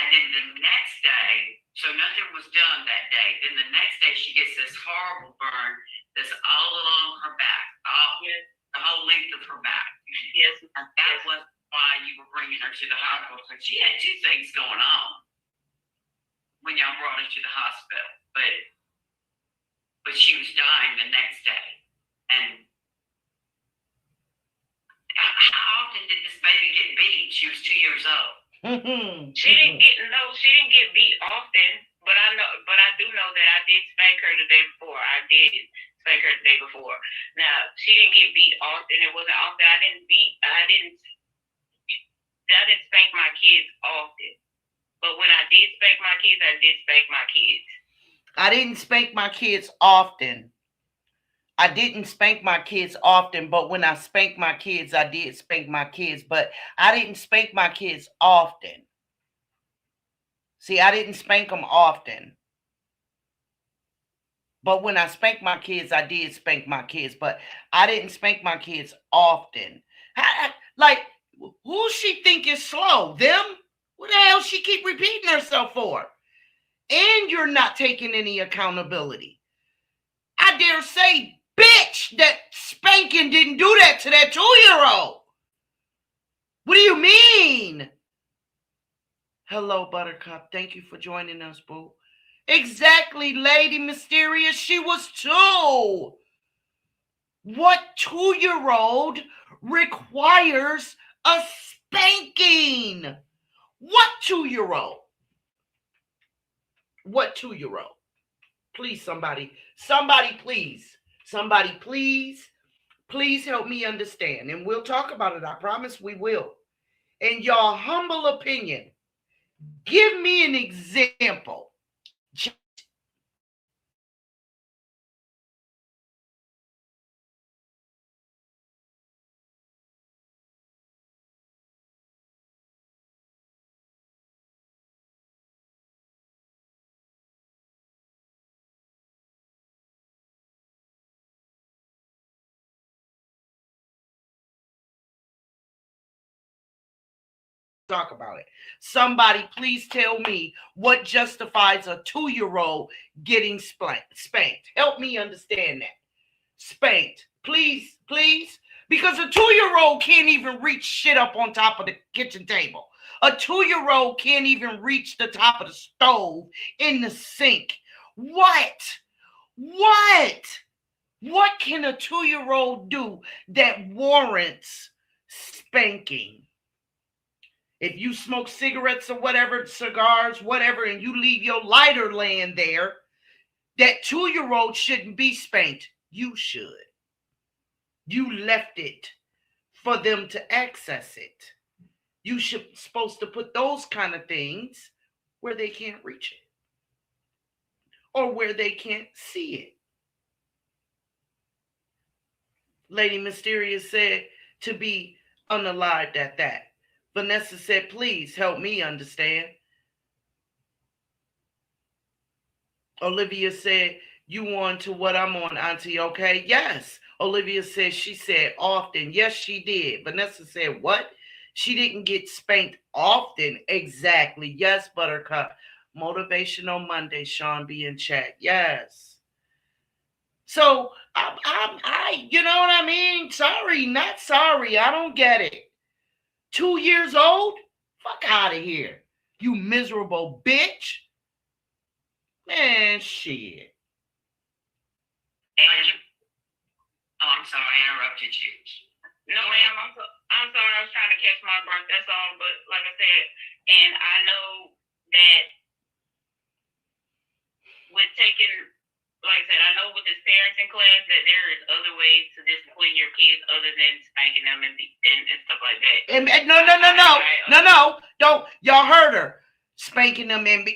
And then the next day, so nothing was done that day. Then the next day she gets this horrible burn that's all along her back, the whole length of her back. Yes. And that was why you were bringing her to the hospital. Because she had two things going on when y'all brought her to the hospital. But she was dying the next day. And how often did this baby get beat? She was 2 years old. She didn't get beat often, but I do know that I did spank her the day before. I did spank her the day before. Now, she didn't get beat often. It wasn't often. I didn't spank my kids often. But when I did spank my kids, I did spank my kids. I didn't spank my kids often. But when I spanked my kids, I did spank my kids. But I didn't spank my kids often. See, I didn't spank them often. But when I spanked my kids, I did spank my kids, but I didn't spank my kids often. Like, who she think is slow? Them? What the hell she keep repeating herself for? And you're not taking any accountability. I dare say, bitch, that spanking didn't do that to that 2-year-old. What do you mean? Hello, Buttercup. Thank you for joining us, boo. Exactly, Lady Mysterious. She was 2. What 2-year-old requires a spanking? What 2-year-old? What 2-year-old? Please, somebody, please help me understand. And we'll talk about it. I promise we will. In your humble opinion, give me an example. Talk about it. Somebody please tell me what justifies a 2-year-old getting spanked. Help me understand that. Spanked. Please, please. Because a 2-year-old can't even reach shit up on top of the kitchen table. A 2-year-old can't even reach the top of the stove in the sink. What? What can a 2-year-old do that warrants spanking? If you smoke cigarettes or whatever, cigars, whatever, and you leave your lighter laying there, that 2-year-old shouldn't be spanked. You should. You left it for them to access it. You should supposed to put those kind of things where they can't reach it or where they can't see it. Lady Mysterious said to be unalived at that. Vanessa said, please help me understand. Olivia said, you on to what I'm on, Auntie, okay? Yes. Olivia said, she said often. Yes, she did. Vanessa said, what? She didn't get spanked often. Exactly. Yes, Buttercup. Motivational Monday, Sean B in chat. Yes. So, I, you know what I mean? Sorry, not sorry. I don't get it. 2 years old? Fuck out of here. You miserable bitch. Man, shit. And I'm sorry, I interrupted you. No, ma'am, I'm sorry. I was trying to catch my breath. That's all. But like I said, and I know that with taking, like I said, I know with this parenting class that there is other ways to discipline your kids other than spanking them and stuff like that. And no. Don't. Y'all heard her. Spanking them and,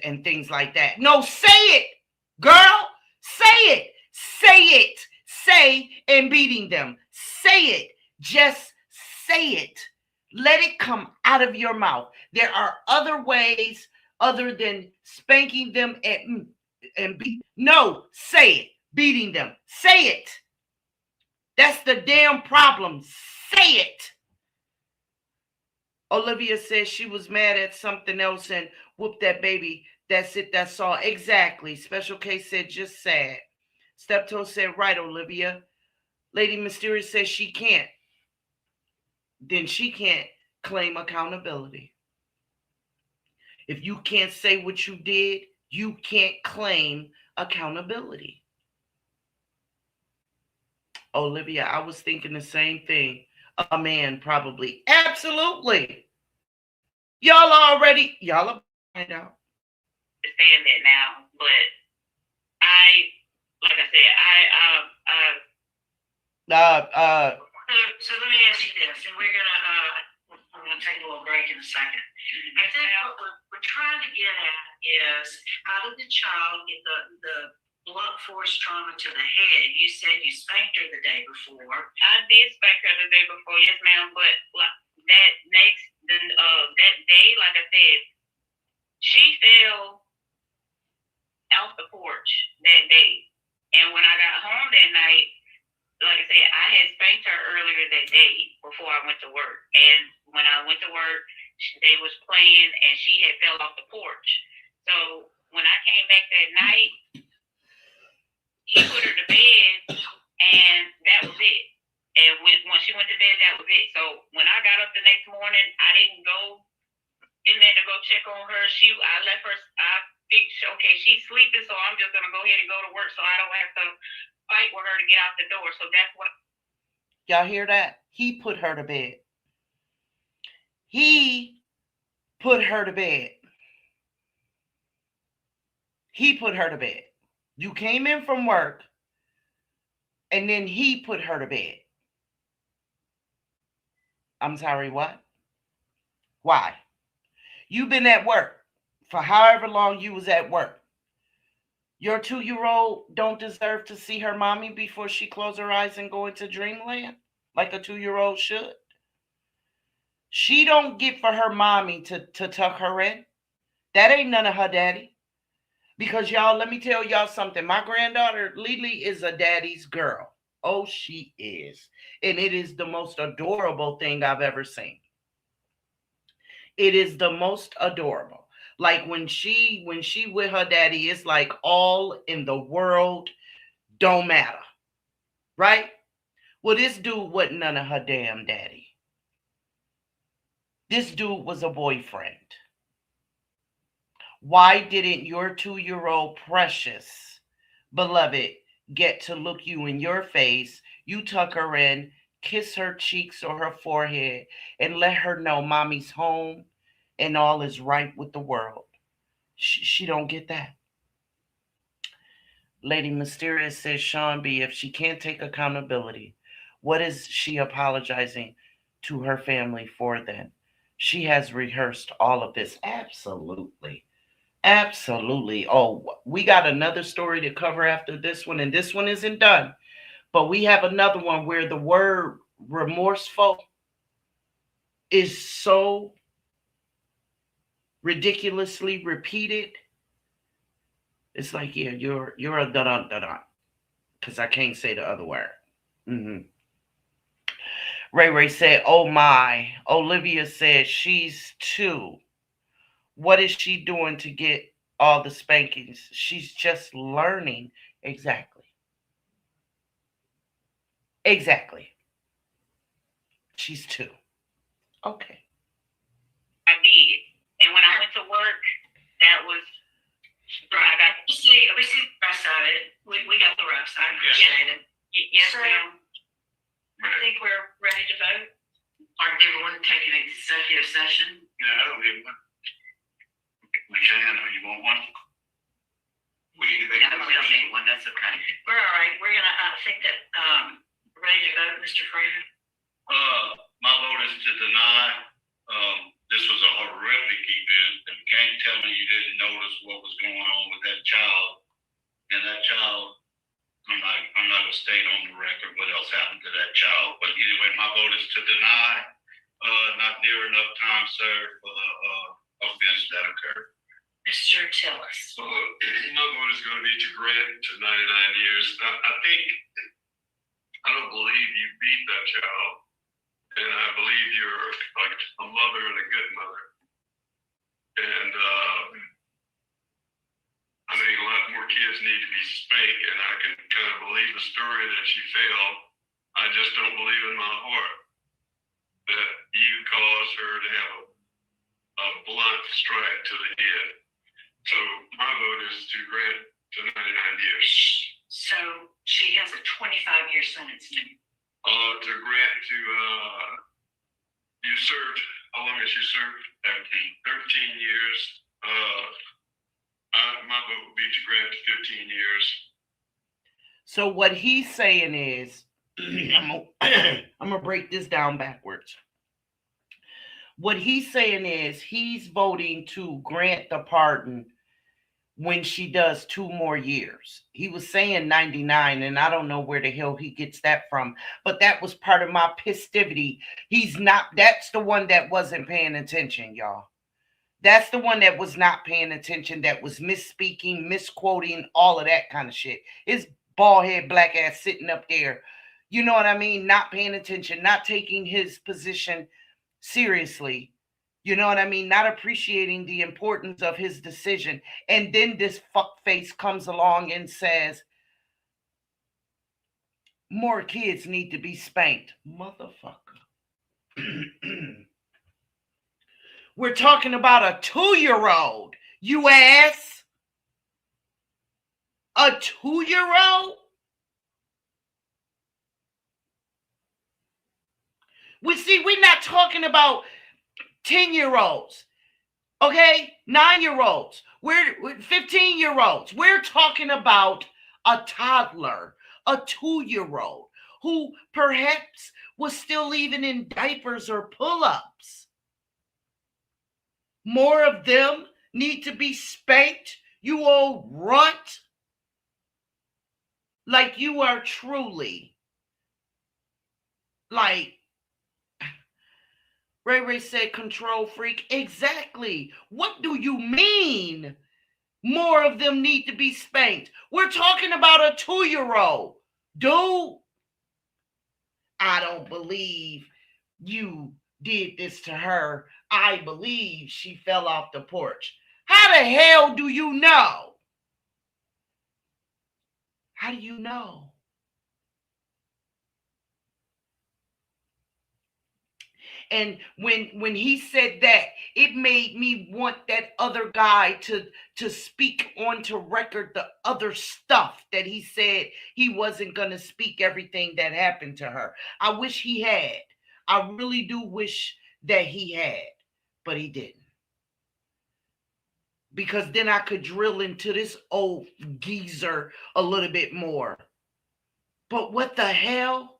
and things like that. No, say it, girl. Say it. Say and beating them. Say it. Just say it. Let it come out of your mouth. There are other ways other than spanking them no, say it. Beating them. Say it. That's the damn problem. Say it. Olivia says she was mad at something else and whooped that baby. That's it. That's all. Exactly. Special Case said just sad. Steptoe said right, Olivia. Lady Mysterious says she can't. Then she can't claim accountability. If you can't say what you did, you can't claim accountability. Olivia, I was thinking the same thing. A man, probably. Absolutely. Y'all are find out. Understand that now, but like I said, So let me ask you this, and we're gonna take a little break in a second. I think what we're trying to get at is how did the child get the blunt force trauma to the head? You said you spanked her the day before. I did spank her the day before, yes, ma'am. But that day, like I said, she fell out the porch that day. And when I got home that night, like I said, I had spanked her earlier that day before I went to work. And when I went to work, they was playing and she had fell off the porch. So when I came back that night, he put her to bed and that was it. And when she went to bed, that was it. So when I got up the next morning, I didn't go in there to go check on her. I left her, I think, okay, she's sleeping, so I'm just going to go ahead and go to work so I don't have to fight with her to get out the door. So that's what. Y'all hear that? He put her to bed. He put her to bed. He put her to bed. You came in from work, and then he put her to bed. I'm sorry, what? Why? You've been at work for however long you was at work. Your 2-year-old don't deserve to see her mommy before she close her eyes and go into dreamland like a 2-year-old should. She don't get for her mommy to tuck her in. That ain't none of her daddy. Because y'all, let me tell y'all something. My granddaughter, Lily, is a daddy's girl. Oh, she is. And it is the most adorable thing I've ever seen. It is the most adorable. Like when she with her daddy, it's like all in the world don't matter. Right? Well, this dude wasn't none of her damn daddy. This dude was a boyfriend. Why didn't your 2-year-old precious beloved get to look you in your face? You tuck her in, kiss her cheeks or her forehead, and let her know mommy's home and all is right with the world. She don't get that. Lady Mysterious says, Sean B., if she can't take accountability, what is she apologizing to her family for then? She has rehearsed all of this. Absolutely. Absolutely. Oh, we got another story to cover after this one, and this one isn't done. But we have another one where the word remorseful is so ridiculously repeated. It's like, yeah, you're a da-da-da-da. Because I can't say the other word. Ray said, oh my. Olivia said, she's 2. What is she doing to get all the spankings? She's just learning. Exactly. She's 2. Okay. I did. And when I went to work, that was right. We see the rest of it. We got the rest. I appreciate it. Yes, so, ma'am. I think we're ready to vote. Are everyone taking an executive session? No, I don't need one. We can, or you want one? We don't need one. That's okay. We're all right. We're gonna. I think that ready to vote, Mr. Fraser. My vote is to deny. This was a horrific event, and you can't tell me you didn't notice what was going on with that child. And that child, I'm not gonna state on the record what else happened to that child. But anyway, my vote is to deny. Not near enough time served for the offense that occurred. Mr. Tillis. My vote is going to be to grant to 99 years. I don't believe you beat that child. And I believe you're like a mother and a good mother. And I think a lot more kids need to be spanked, and I can kind of believe the story that she failed. I just don't believe in my heart that you caused her to have a blunt strike to the head. So my vote is to grant to 99 years. So she has a 25-year sentence now. To grant to, you served, how long has you served? 13 years. My vote would be to grant 15 years. So what he's saying is, I'm going to break this down backwards. What he's saying is he's voting to grant the pardon when she does 2 more years. He was saying 99, and I don't know where the hell he gets that from, but that was part of my pistivity. That's the one that wasn't paying attention, y'all. That's the one that was not paying attention, that was misspeaking, misquoting, all of that kind of shit. His bald head black ass sitting up there, you know what I mean? Not paying attention, not taking his position seriously. You know what I mean? Not appreciating the importance of his decision. And then this fuckface comes along and says, more kids need to be spanked. Motherfucker. We're talking about a 2-year-old, you ass. A 2-year-old? We're not talking about 10-year-olds, okay? 9-year-olds. We're 15-year-olds. We're talking about a toddler, a 2-year-old who perhaps was still even in diapers or pull-ups. More of them need to be spanked, you old runt. Like you are truly, like Ray said, control freak. Exactly. What do you mean? More of them need to be spanked. We're talking about a 2-year-old. Dude, I don't believe you did this to her. I believe she fell off the porch. How the hell do you know? How do you know? And when he said that, it made me want that other guy to speak onto record the other stuff that he said he wasn't going to speak everything that happened to her. I wish he had. I really do wish that he had, but he didn't. Because then I could drill into this old geezer a little bit more. But what the hell?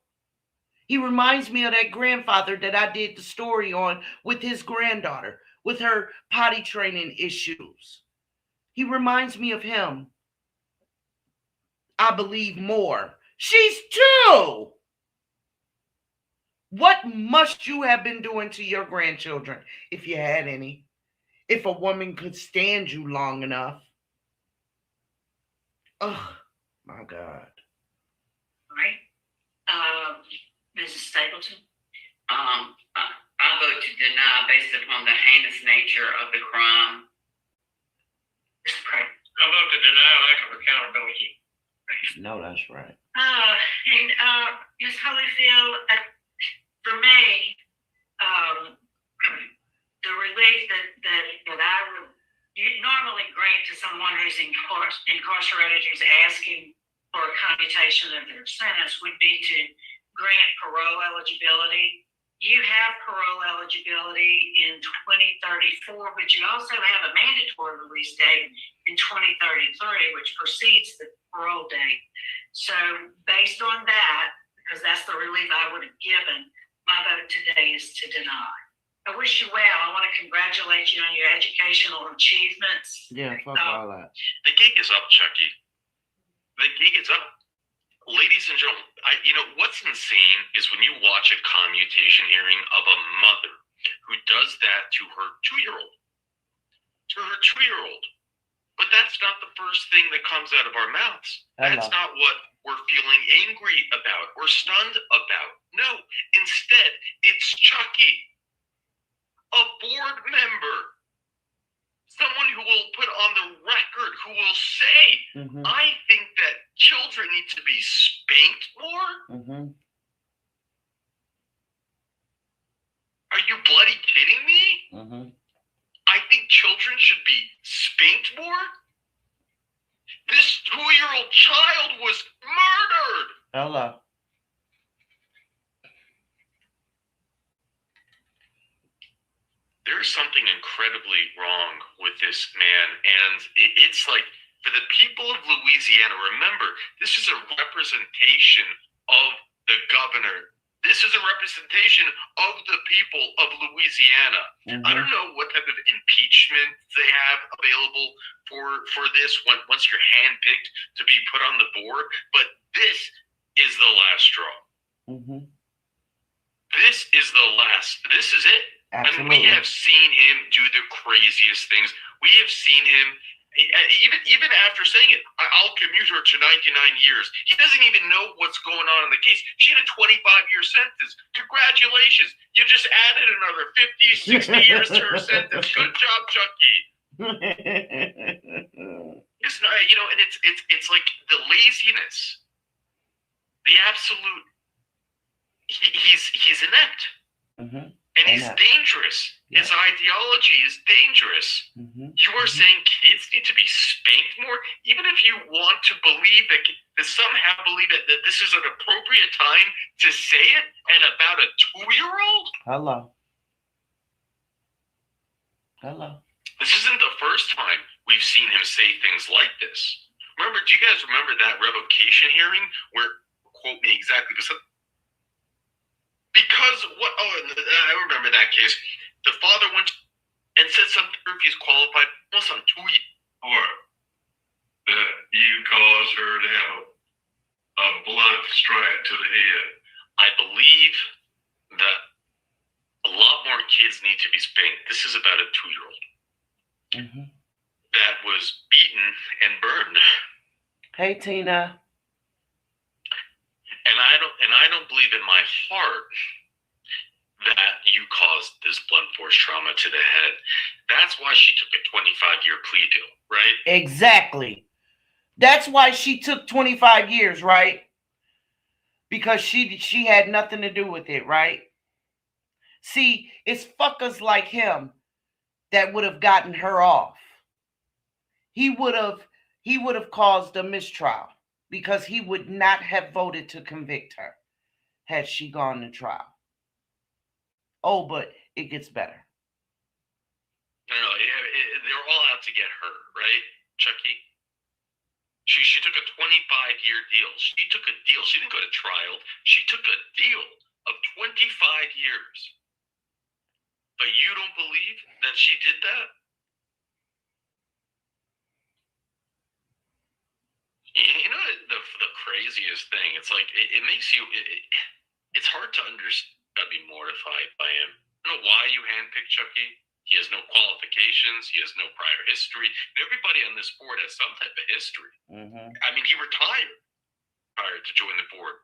He reminds me of that grandfather that I did the story on with his granddaughter, with her potty training issues. He reminds me of him. I believe more. She's 2. What must you have been doing to your grandchildren, if you had any? If a woman could stand you long enough. Oh, my God. All right. Mrs. Stapleton? I vote to deny based upon the heinous nature of the crime. Mr. Craig? I vote to deny lack of accountability. No, that's right. Ms. Holyfield, for me, the relief that I would normally grant to someone who's incarcerated, who's asking for a commutation of their sentence, would be to grant parole eligibility. You have parole eligibility in 2034, but you also have a mandatory release date in 2033, which precedes the parole date. So based on that, because that's the relief I would have given, my vote today is to deny. I wish you well. I want to congratulate you on your educational achievements. Yeah, fuck all that. The gig is up, Chucky. The gig is up. Ladies and gentlemen, what's insane is when you watch a commutation hearing of a mother who does that to her 2-year-old. But that's not the first thing that comes out of our mouths. That's not what we're feeling angry about or stunned about. No, instead, it's Chucky, a board member, someone who will put on the record, who will say, I think that children need to be spanked more? Are you bloody kidding me? I think children should be spanked more? This 2-year-old child was murdered! Hello. There's something incredibly wrong with this man, and it's like, for the people of Louisiana, remember, this is a representation of the governor. This is a representation of the people of Louisiana. I don't know what type of impeachment they have available for this once you're handpicked to be put on the board, but this is the last straw. This is the last. This is it. Absolutely. And we have seen him do the craziest things. We have seen him, even after saying it, I'll commute her to 99 years. He doesn't even know what's going on in the case. She had a 25-year sentence. Congratulations. You just added another 50, 60 years to her sentence. Good job, Chucky. It's not, and it's like the laziness, the absolute. He's inept. Mm-hmm. And he's dangerous. Yeah. His ideology is dangerous. Mm-hmm. You are saying kids need to be spanked more? Even if you want to believe that somehow believe that this is an appropriate time to say it, and about a 2-year-old? Hello. This isn't the first time we've seen him say things like this. Remember, do you guys remember that revocation hearing where, quote me exactly, because what? Oh, I remember that case. The father went and said something if he's qualified almost on 2 years. Or that you caused her to have a blunt strike to the head. I believe that a lot more kids need to be spanked. This is about a 2-year-old that was beaten and burned. Hey, Tina. And I don't believe in my heart that you caused this blunt force trauma to the head. That's why she took a 25-year plea deal, right? Exactly. That's why she took 25 years, right? Because she had nothing to do with it, right? See, it's fuckers like him that would have gotten her off. He would have caused a mistrial because he would not have voted to convict her had she gone to trial. Oh, but it gets better. No, they're all out to get her, right, Chucky? She took a 25-year deal. She took a deal. She didn't go to trial. She took a deal of 25 years. But you don't believe that she did that? You know the craziest thing? It's like it makes you. It's hard to understand. I'd be mortified by him. I don't know why you handpicked Chucky. He has no qualifications. He has no prior history. Everybody on this board has some type of history. Mm-hmm. I mean, he retired prior to join the board.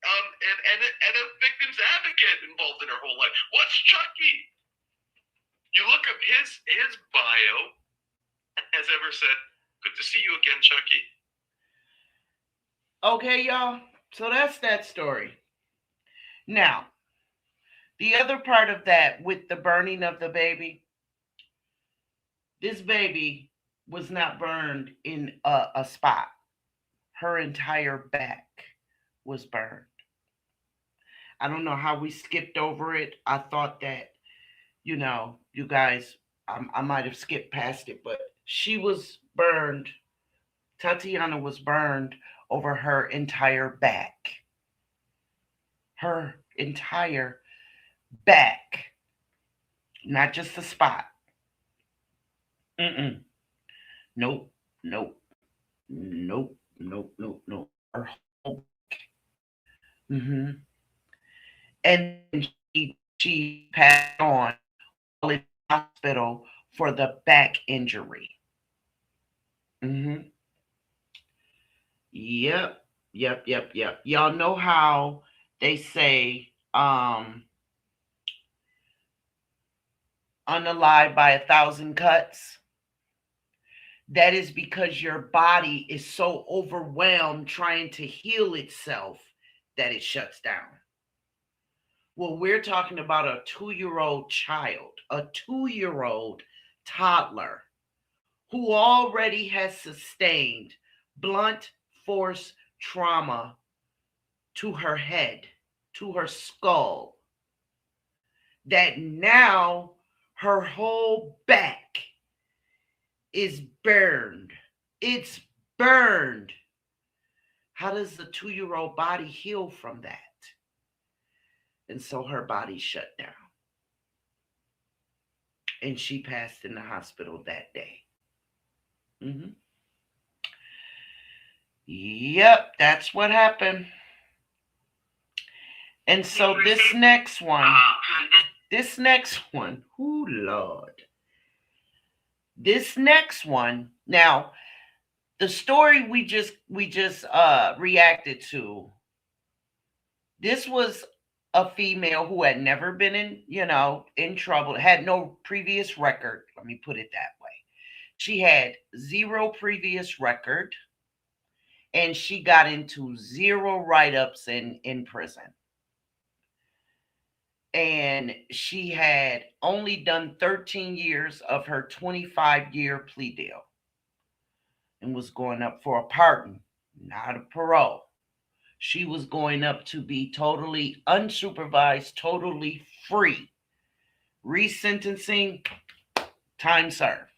And a victim's advocate involved in her whole life. What's Chucky? You look up his bio. Has ever said, "Good to see you again, Chucky." Okay, y'all. So that's that story. Now, the other part of that with the burning of the baby, this baby was not burned in a spot. Her entire back was burned. I don't know how we skipped over it. I thought that, you guys, I might have skipped past it, but she was burned. Tatiana was burned over her entire back. Her entire back. Not just the spot. Nope. Her whole back. And she passed on in the hospital for the back injury. Yep. Y'all know how they say unalive by 1,000 cuts? That is because your body is so overwhelmed trying to heal itself that it shuts down. Well, we're talking about a 2-year-old child, a 2-year-old toddler who already has sustained blunt force trauma to her head, to her skull, that now her whole back is burned. It's burned. How does the 2-year-old body heal from that? And so her body shut down. And she passed in the hospital that day. Yep, that's what happened. And so this next one, This next one, oh Lord. This next one, now the story we just reacted to. This was a female who had never been in trouble, had no previous record. Let me put it that way. She had zero previous record, and she got into zero write-ups in prison. And she had only done 13 years of her 25-year plea deal and was going up for a pardon, not a parole. She was going up to be totally unsupervised, totally free. Resentencing, time served.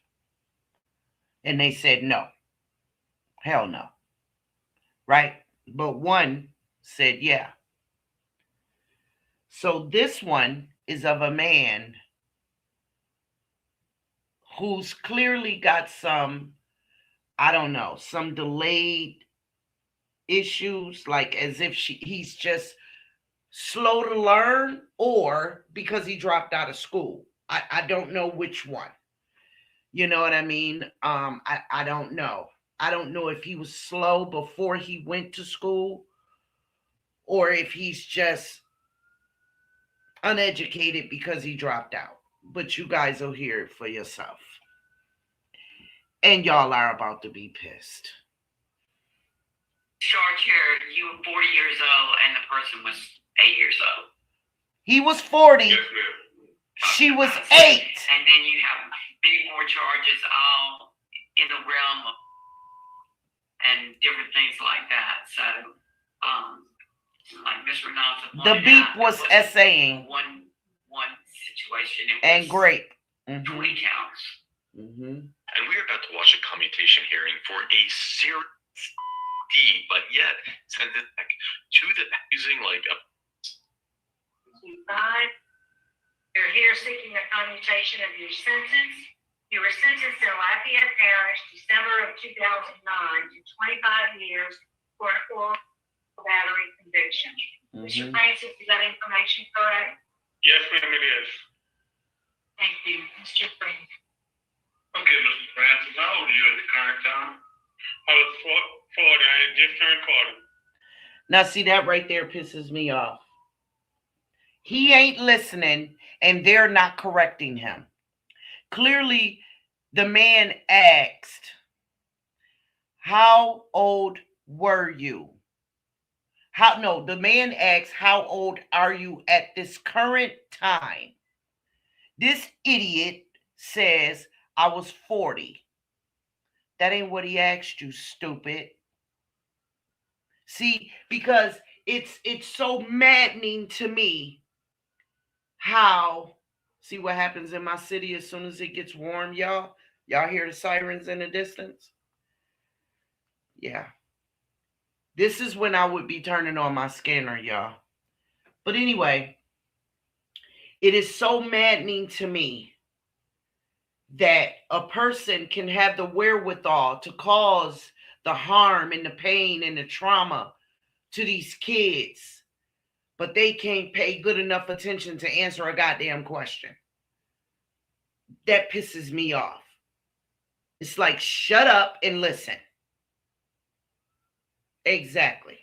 And they said no. Hell no. Right? But one said yeah. So this one is of a man who's clearly got some, I don't know, some delayed issues, like as if he's just slow to learn, or because he dropped out of school. I don't know which one. You know what I mean? I don't know. I don't know if he was slow before he went to school, or if he's just uneducated because he dropped out. But you guys will hear it for yourself. And y'all are about to be pissed. Charge here, you were 40 years old and the person was 8 years old. He was 40. Yes, ma'am. She was 8. And then you have many more charges all in the realm of, and different things like that. So, like Ms. Renata pointed The beep out, was it wasn't essaying. One situation. It And was grape. 20 counts. And we're about to watch a commutation hearing for a serious D, but yet send it back to the using like a. You're here seeking a commutation of your sentence. You were sentenced in Lafayette Parish, December of 2009, to 25 years for an oral battery conviction. Mr. Francis, is that information correct? Yes, ma'am, it is. Thank you, Mr. Francis. Okay, Mr. Francis, how old are you at the current time? I was 40. I had just turned 40. Now, see, that right there pisses me off. He ain't listening, and they're not correcting him. Clearly, the man asked, how old were you? The man asked, how old are you at this current time? This idiot says, I was 40. That ain't what he asked you, stupid. See, because it's so maddening to me how, see what happens in my city as soon as it gets warm, y'all? Y'all hear the sirens in the distance? Yeah. This is when I would be turning on my scanner, y'all. But anyway, it is so maddening to me that a person can have the wherewithal to cause the harm and the pain and the trauma to these kids, but they can't pay good enough attention to answer a goddamn question. That pisses me off. It's like, shut up and listen. Exactly.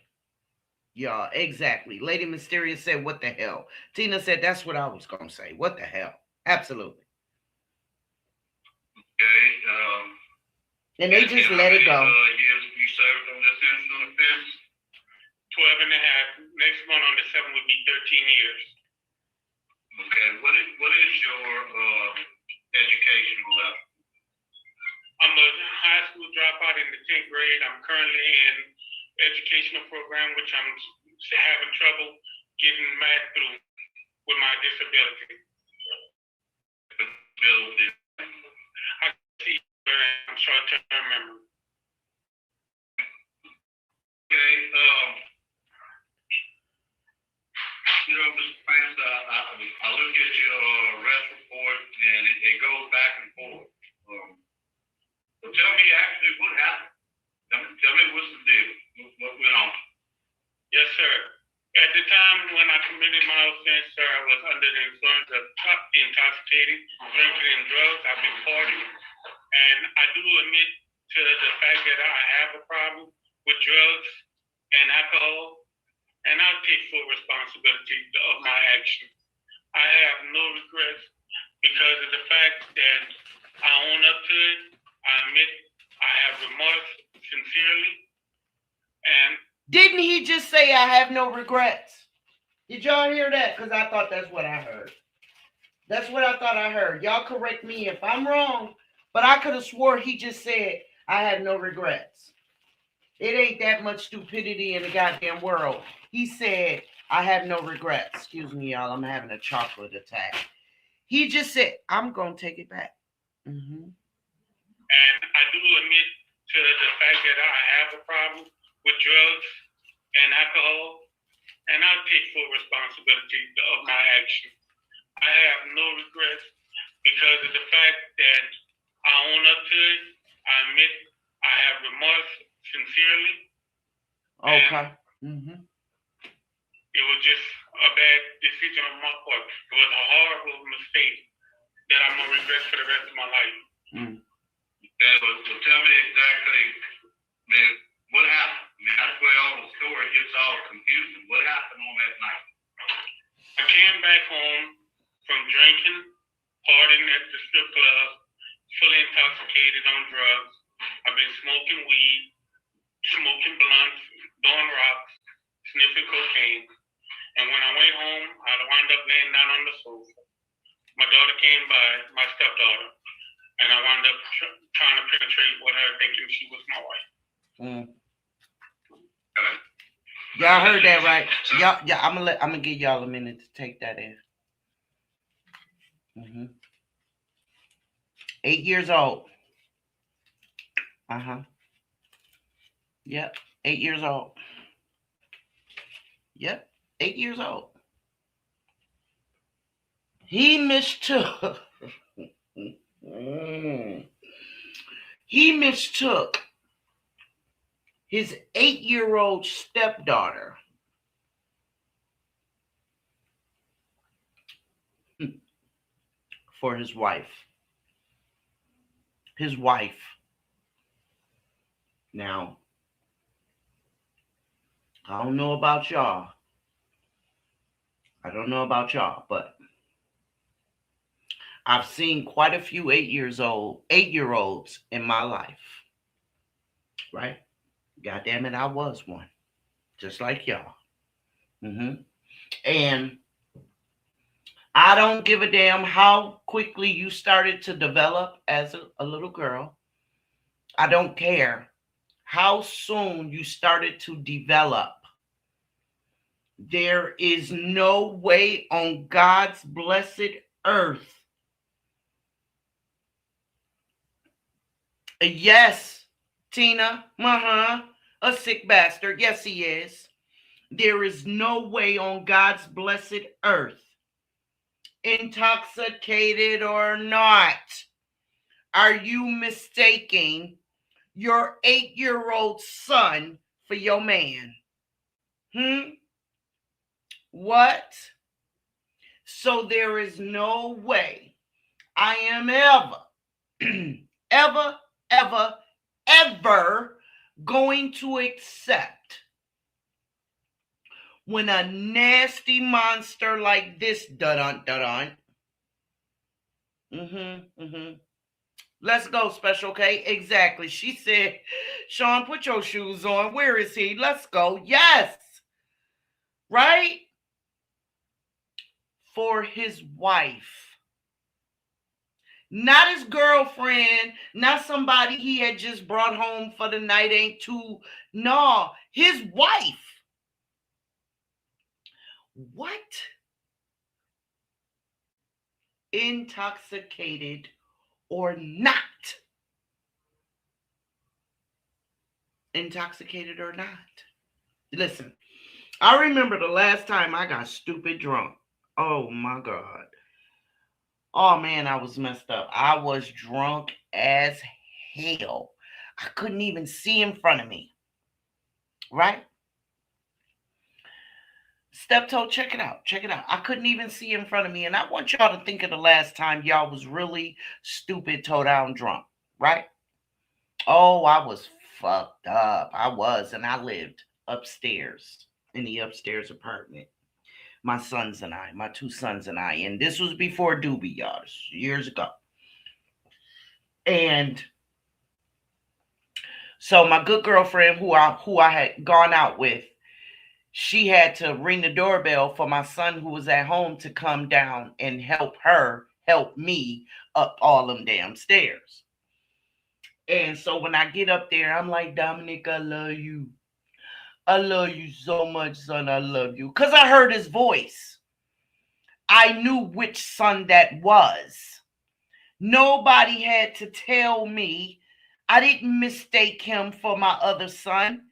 Y'all, exactly. Lady Mysterious said, what the hell? Tina said, that's what I was going to say. What the hell? Absolutely. Okay. And they just let it go. Years you served on this incident offense? 12 and a half. Next month on the 7th would be 13 years. Okay. What is your educational level? I'm a high school dropout in the 10th grade. I'm currently in educational program, which I'm having trouble getting back through with my disability. I see I'm short-term memory. Okay. Mr. Francis, I look at your arrest report and it goes back and forth. So tell me actually what happened. Tell me what's the deal. What went on? Yes, sir. At the time when I committed my offense, sir, I was under the influence of intoxicating, drinking, and drugs. I've been partying. And I do admit to the fact that I have a problem with drugs and alcohol, and I'll take full responsibility of my actions. I have no regrets because of the fact that I own up to it. I admit I have remorse sincerely. And didn't he just say I have no regrets? Did y'all hear that? Because I thought that's what I heard. That's what I thought I heard. Y'all correct me if I'm wrong, but I could have swore he just said I have no regrets. It ain't that much stupidity in the goddamn world. He said I have no regrets. Excuse me, y'all. I'm having a chocolate attack. He just said, I'm going to take it back. Mm-hmm. And I do admit to the fact that I have a problem with drugs and alcohol, and I'll take full responsibility of my actions. I have no regrets because of the fact that I own up to it. I admit I have remorse sincerely. Okay. Mm-hmm. It was just a bad decision on my part. It was a horrible mistake that I'm gonna regret for the rest of my life. Mm. So tell me exactly, man, what happened? I mean, that's where all the story gets all confusing. What happened on that night? I came back home from drinking, partying at the strip club, fully intoxicated on drugs. I've been smoking weed, smoking blunts, doing rocks, sniffing cocaine. And when I went home, I wound up laying down on the sofa. My daughter came by, my stepdaughter, and I wound up trying to penetrate with her, thinking she was my wife. Mm. Y'all heard that right? Y'all, I'm gonna give y'all a minute to take that in. Mm-hmm. 8 years old. Yep. 8 years old. Yep. 8 years old. He mistook. He mistook his 8-year-old stepdaughter for his wife. His wife. Now, I don't know about y'all. But I've seen quite a few 8-year-olds in my life. Right? God damn it, I was one. Just like y'all. Mm-hmm. And I don't give a damn how quickly you started to develop as a little girl. I don't care how soon you started to develop. There is no way on God's blessed earth. Yes, Tina, a sick bastard. Yes, he is. There is no way on God's blessed earth, intoxicated or not, are you mistaking your 8-year-old son for your man? What? So there is no way I am ever going to accept when a nasty monster like this Let's go, Special K. Exactly. She said, Sean, put your shoes on. Where is he? Let's go. Yes. Right? For his wife. Not his girlfriend. Not somebody he had just brought home for the night. Ain't too. No. His wife. What? Intoxicated or not. Intoxicated or not. Listen, I remember the last time I got stupid drunk. Oh my God. Oh man, I was messed up. I was drunk as hell. I couldn't even see in front of me. Right? Steptoe, check it out. Check it out. I couldn't even see in front of me. And I want y'all to think of the last time y'all was really stupid, toe down drunk, right? Oh, I was fucked up. I was. And I lived upstairs in the upstairs apartment. My sons and I, my two sons and I. And this was before Doobie, y'all, years ago. And so my good girlfriend who I had gone out with, she had to ring the doorbell for my son who was at home to come down and help me up all them damn stairs. And so when I get up there, I'm like, Dominic, I love you. I love you so much, son. I love you. Because I heard his voice. I knew which son that was. Nobody had to tell me. I didn't mistake him for my other son.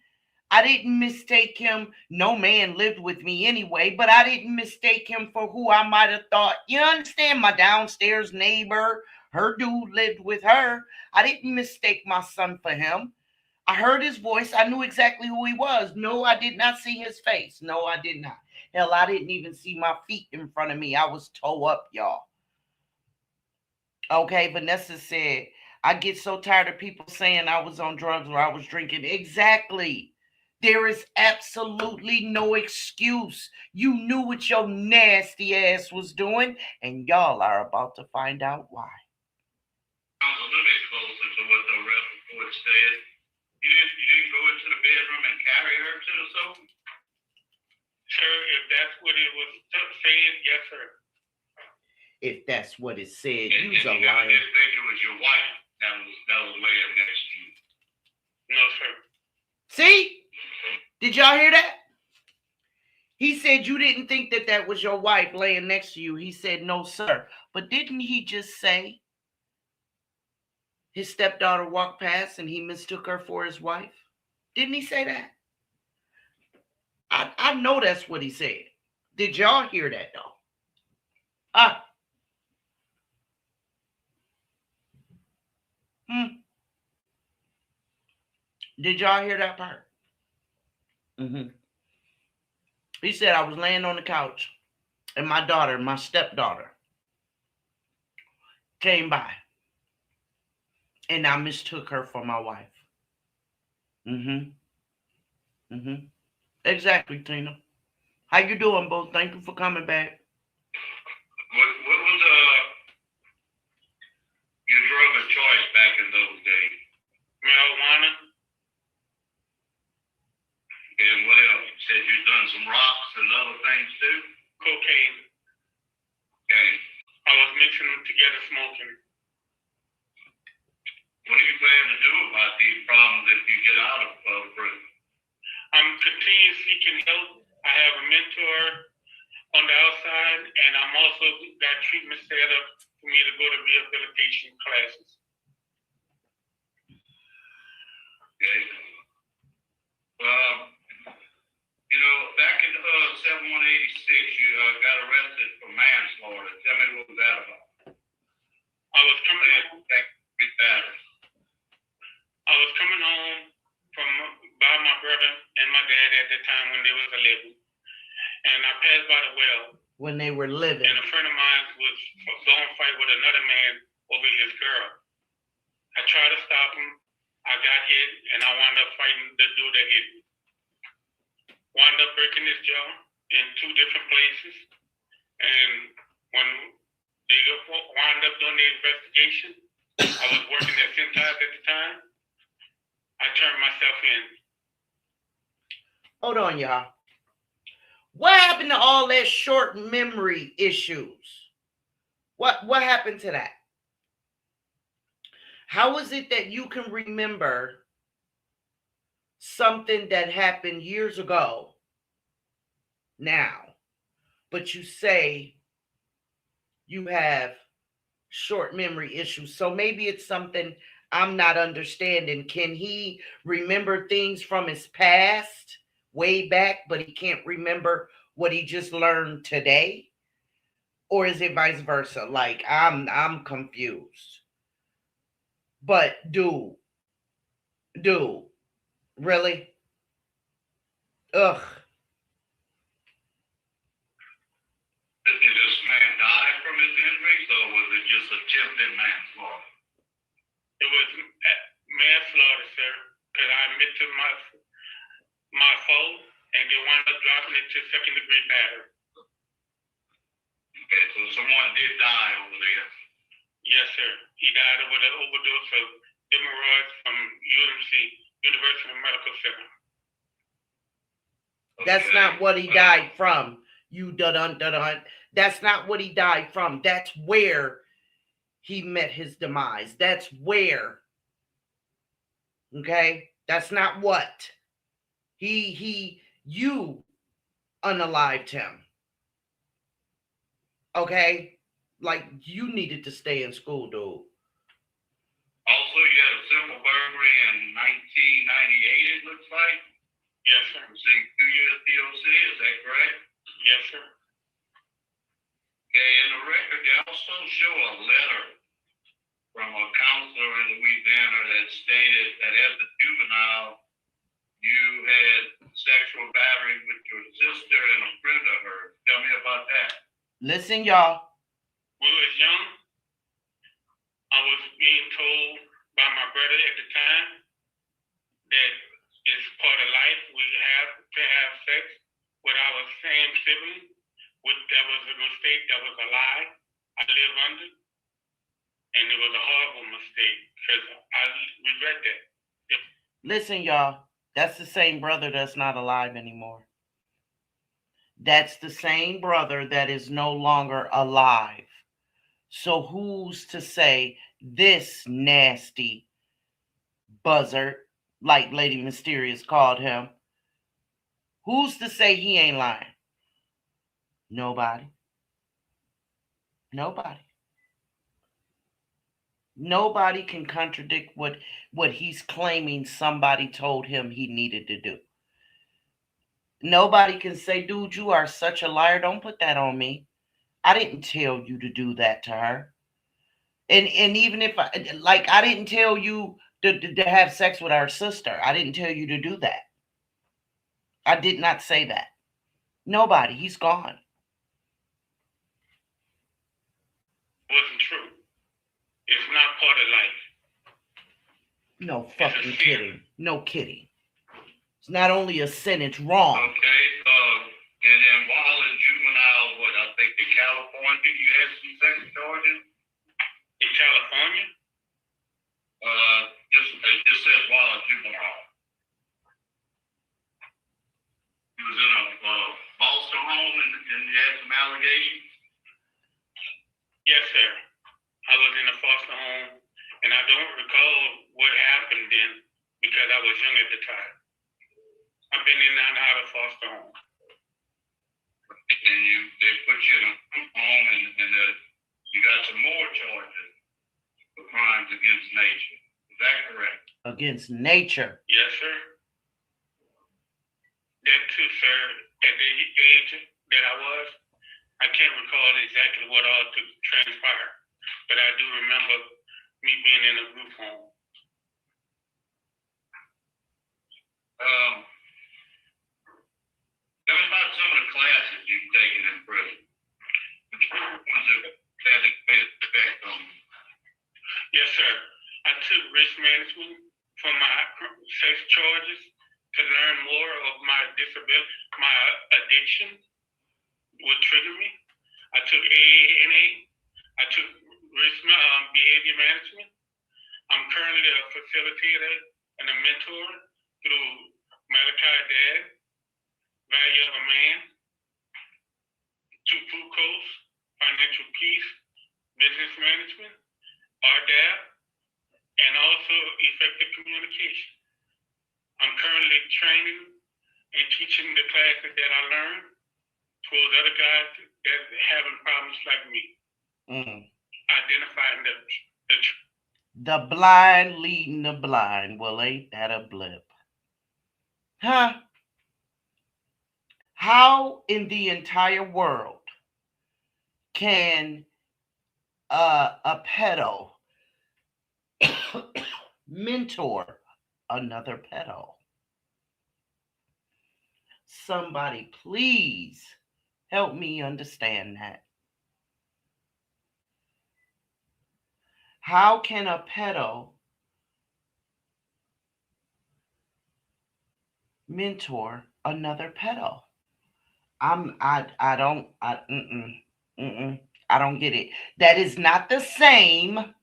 I didn't mistake him. No man lived with me anyway, but I didn't mistake him for who I might have thought. You understand? My downstairs neighbor, her dude lived with her. I didn't mistake my son for him. I heard his voice. I knew exactly who he was. No, I did not see his face. No, I did not. Hell, I didn't even see my feet in front of me. I was toe up, y'all. Okay, Vanessa said, I get so tired of people saying I was on drugs or I was drinking. Exactly. There is absolutely no excuse. You knew what your nasty ass was doing, and y'all are about to find out why. I'm a little bit closer to what the ref report said. You didn't go into the bedroom and carry her to the sofa? Sir, if that's what it was saying, yes, sir. If that's what it said, And you's a you never liar. did think it was your wife that was laying next to you? No, sir. See? Did y'all hear that? He said you didn't think that was your wife laying next to you. He said, no, sir. But didn't he just say his stepdaughter walked past and he mistook her for his wife? Didn't he say that? I know that's what he said. Did y'all hear that, though? Did y'all hear that part? He said I was laying on the couch and my daughter, my stepdaughter, came by and I mistook her for my wife. Exactly, Tina. How you doing, Bo? Thank you for coming back. What was your drug of choice back in those days? Marijuana. And what else? You said you've done some rocks and other things too? Cocaine. Okay. I was mixing them together, smoking. What do you plan to do about these problems if you get out of prison? I'm continuing seeking help. I have a mentor on the outside, and I'm also got treatment set up for me to go to rehabilitation classes. Okay. Back in 7186, you got arrested for manslaughter. Tell me what was that about? I was coming home. I was coming home from by my brother and my dad at the time when they was living, and I passed by the well. When they were living. And a friend of mine was going to fight with another man over his girl. I tried to stop him. I got hit, and I wound up fighting the dude that hit me. Wound up breaking his jaw in 2 different places. And when they wound up doing the investigation, I was working at Cintas at the time. I turned myself in. Hold on, y'all. What happened to all that short memory issues? What happened to that? How is it that you can remember something that happened years ago now, but you say you have short memory issues? So maybe it's something I'm not understanding. Can he remember things from his past way back, but he can't remember what he just learned today? Or is it vice versa? Like, I'm confused. But dude, really? Ugh. attempted manslaughter? It was manslaughter, sir, because I admitted my fault, and they wound up dropping it to second-degree battery. Okay, so someone did die over there. Yes, sir. He died of an overdose of Demeroids from UMC, University Medical Center. That's not what he died from. You dun-dun-dun-dun. That's not what he died from. That's where he met his demise. That's where. Okay? That's not what. You unalived him. Okay? Like, you needed to stay in school, dude. Also, you had a simple burglary in 1998, it looks like. Yes, sir. Received 2 years DOC, is that correct? Yes, sir. Okay, in the record, they also show a letter from a counselor in Louisiana that stated that as a juvenile, you had sexual battery with your sister and a friend of hers. Tell me about that. Listen, y'all. We was young. I was being told by my brother at the time that it's part of life. We have to have sex with our same sibling. That was a mistake. That was a lie. I live under. And it was a horrible mistake because I regret that. Listen, y'all. That's the same brother that's not alive anymore. That's the same brother that is no longer alive. So who's to say this nasty buzzard, like Lady Mysterious called him, who's to say he ain't lying? Nobody. Nobody. Nobody can contradict what he's claiming somebody told him he needed to do. Nobody can say, dude, you are such a liar. Don't put that on me. I didn't tell you to do that to her. And even if I didn't tell you to have sex with our sister. I didn't tell you to do that. I did not say that. Nobody. He's gone. Wasn't true. It's not part of life. No fucking kidding. No kidding. It's not only a sin, it's wrong. Okay, and then while in juvenile, I think in California, you had some sex charges? In California? It just says while in juvenile. He was in a foster home and you had some allegations? Yes, sir. I was in a foster home, and I don't recall what happened then because I was young at the time. I've been in and out of foster home. And they put you in a group home, and you got some more charges for crimes against nature. Is that correct? Against nature. Yes, sir. That too, sir. At the age that I was, I can't recall exactly what all transpired, but I do remember me being in a group home. Tell me about some of the classes you've taken in prison. Which ones have had a great effect on you? Yes, sir. I took risk management for my sex charges to learn more of my disability, my addiction would trigger me. I took AANA. I took risk behavior management. I'm currently a facilitator and a mentor through Malachi Dad, Value of a Man, Two Fucos, Financial Peace, Business Management, RDAP, and also Effective Communication. I'm currently training and teaching the classes that I learned towards other guys that are having problems like me. Identifying the blind leading the blind. Well, ain't that a blip? Huh? How in the entire world can a pedo mentor another pedo? Somebody please help me understand that. How can a pedo mentor another pedo? I don't I don't get it. That is not the same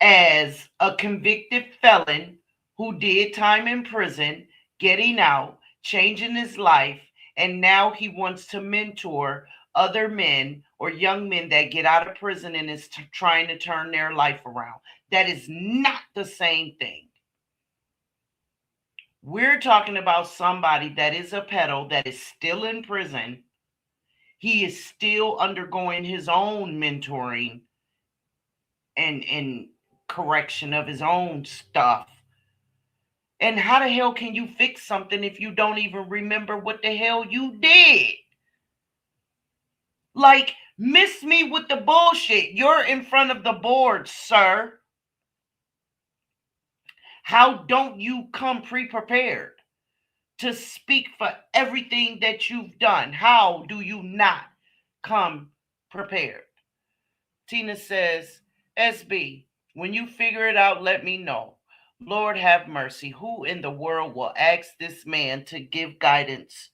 as a convicted felon who did time in prison, getting out, changing his life, and now he wants to mentor other men or young men that get out of prison and is trying to turn their life around. That is not the same thing. We're talking about somebody that is a pedo that is still in prison. He is still undergoing his own mentoring and correction of his own stuff. And how the hell can you fix something if you don't even remember what the hell you did? Like, miss me with the bullshit. You're in front of the board, sir. How don't you come pre-prepared to speak for everything that you've done? How do you not come prepared? Tina says, SB, when you figure it out, let me know. Lord have mercy. Who in the world will ask this man to give guidance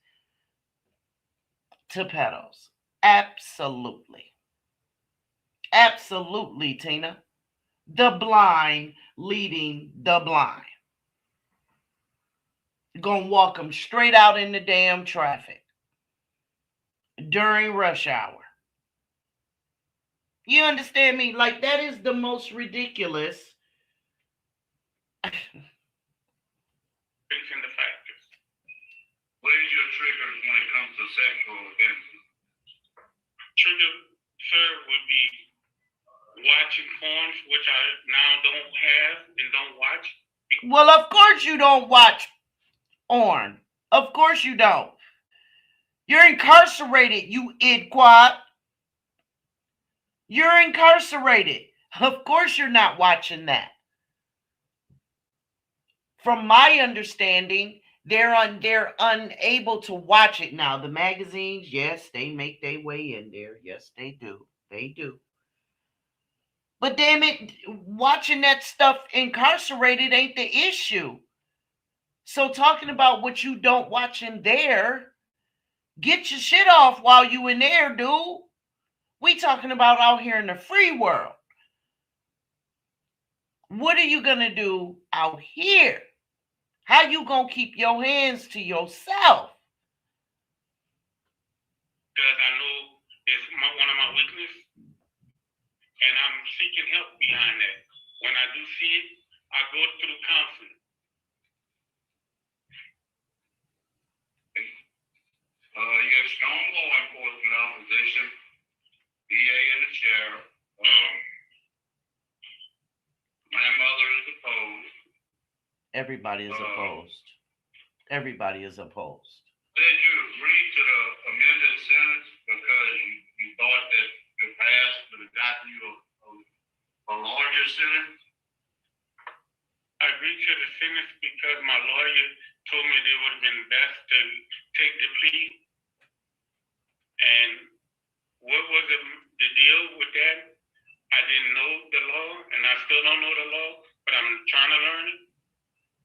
to pedos? Absolutely. Absolutely, Tina. The blind leading the blind. Gonna walk them straight out in the damn traffic during rush hour. You understand me? Like, that is the most ridiculous. Facing the factors. What is your triggers when it comes to sexual offenses? Trigger, sir, would be watching porn, which I now don't have and don't watch. Well, of course you don't watch porn. Of course you don't. You're incarcerated, you idquad. You're incarcerated. Of course you're not watching that. From my understanding, they're unable to watch it now. The magazines, yes, they make their way in there. Yes, they do. They do. But damn it, watching that stuff incarcerated ain't the issue. So talking about what you don't watch in there, get your shit off while you in there, dude. We talking about out here in the free world. What are you gonna do out here? How you gonna keep your hands to yourself? Because I know it's one of my weaknesses, and I'm seeking help behind that. When I do see it, I go through counseling. You have strong law enforcement opposition, DA and the sheriff. My mother is opposed. Everybody is opposed. Everybody is opposed. Did you agree to the amended sentence because you thought that the past would have gotten you a larger sentence? I agreed to the sentence because my lawyer told me it would have been best to take the plea. And what was the deal with that? I didn't know the law, and I still don't know the law, but I'm trying to learn it.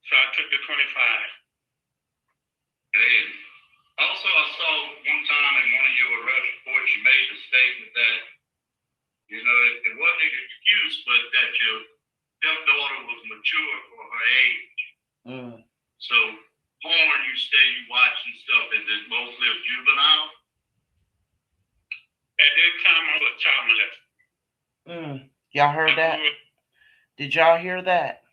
So I took the 25. And also, I saw one time in one of your arrest reports, you made the statement that, it wasn't an excuse, but that your stepdaughter was mature for her age. So, porn you say you watch and stuff, is it mostly of juvenile? At that time, I was child molested. Y'all heard that? Did y'all hear that?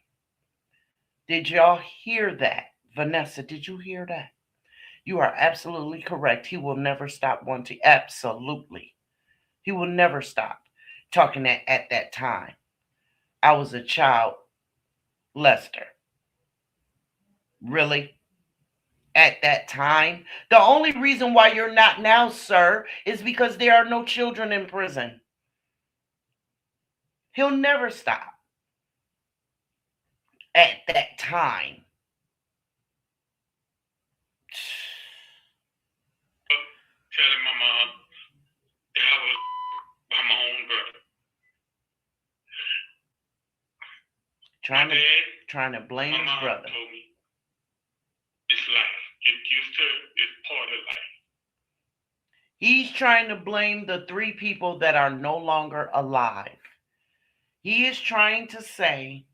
Did y'all hear that? Vanessa, did you hear that? You are absolutely correct. He will never stop wanting. Absolutely. He will never stop talking at that time. I was a child Lester. Really? At that time? The only reason why you're not now, sir, is because there are no children in prison. He'll never stop. At that time. Telling my mom that I was by my own brother. Trying my to dad, trying to blame my his mom brother. told me it's life. Get used to it. It's part of life. He's trying to blame the 3 people that are no longer alive. He is trying to say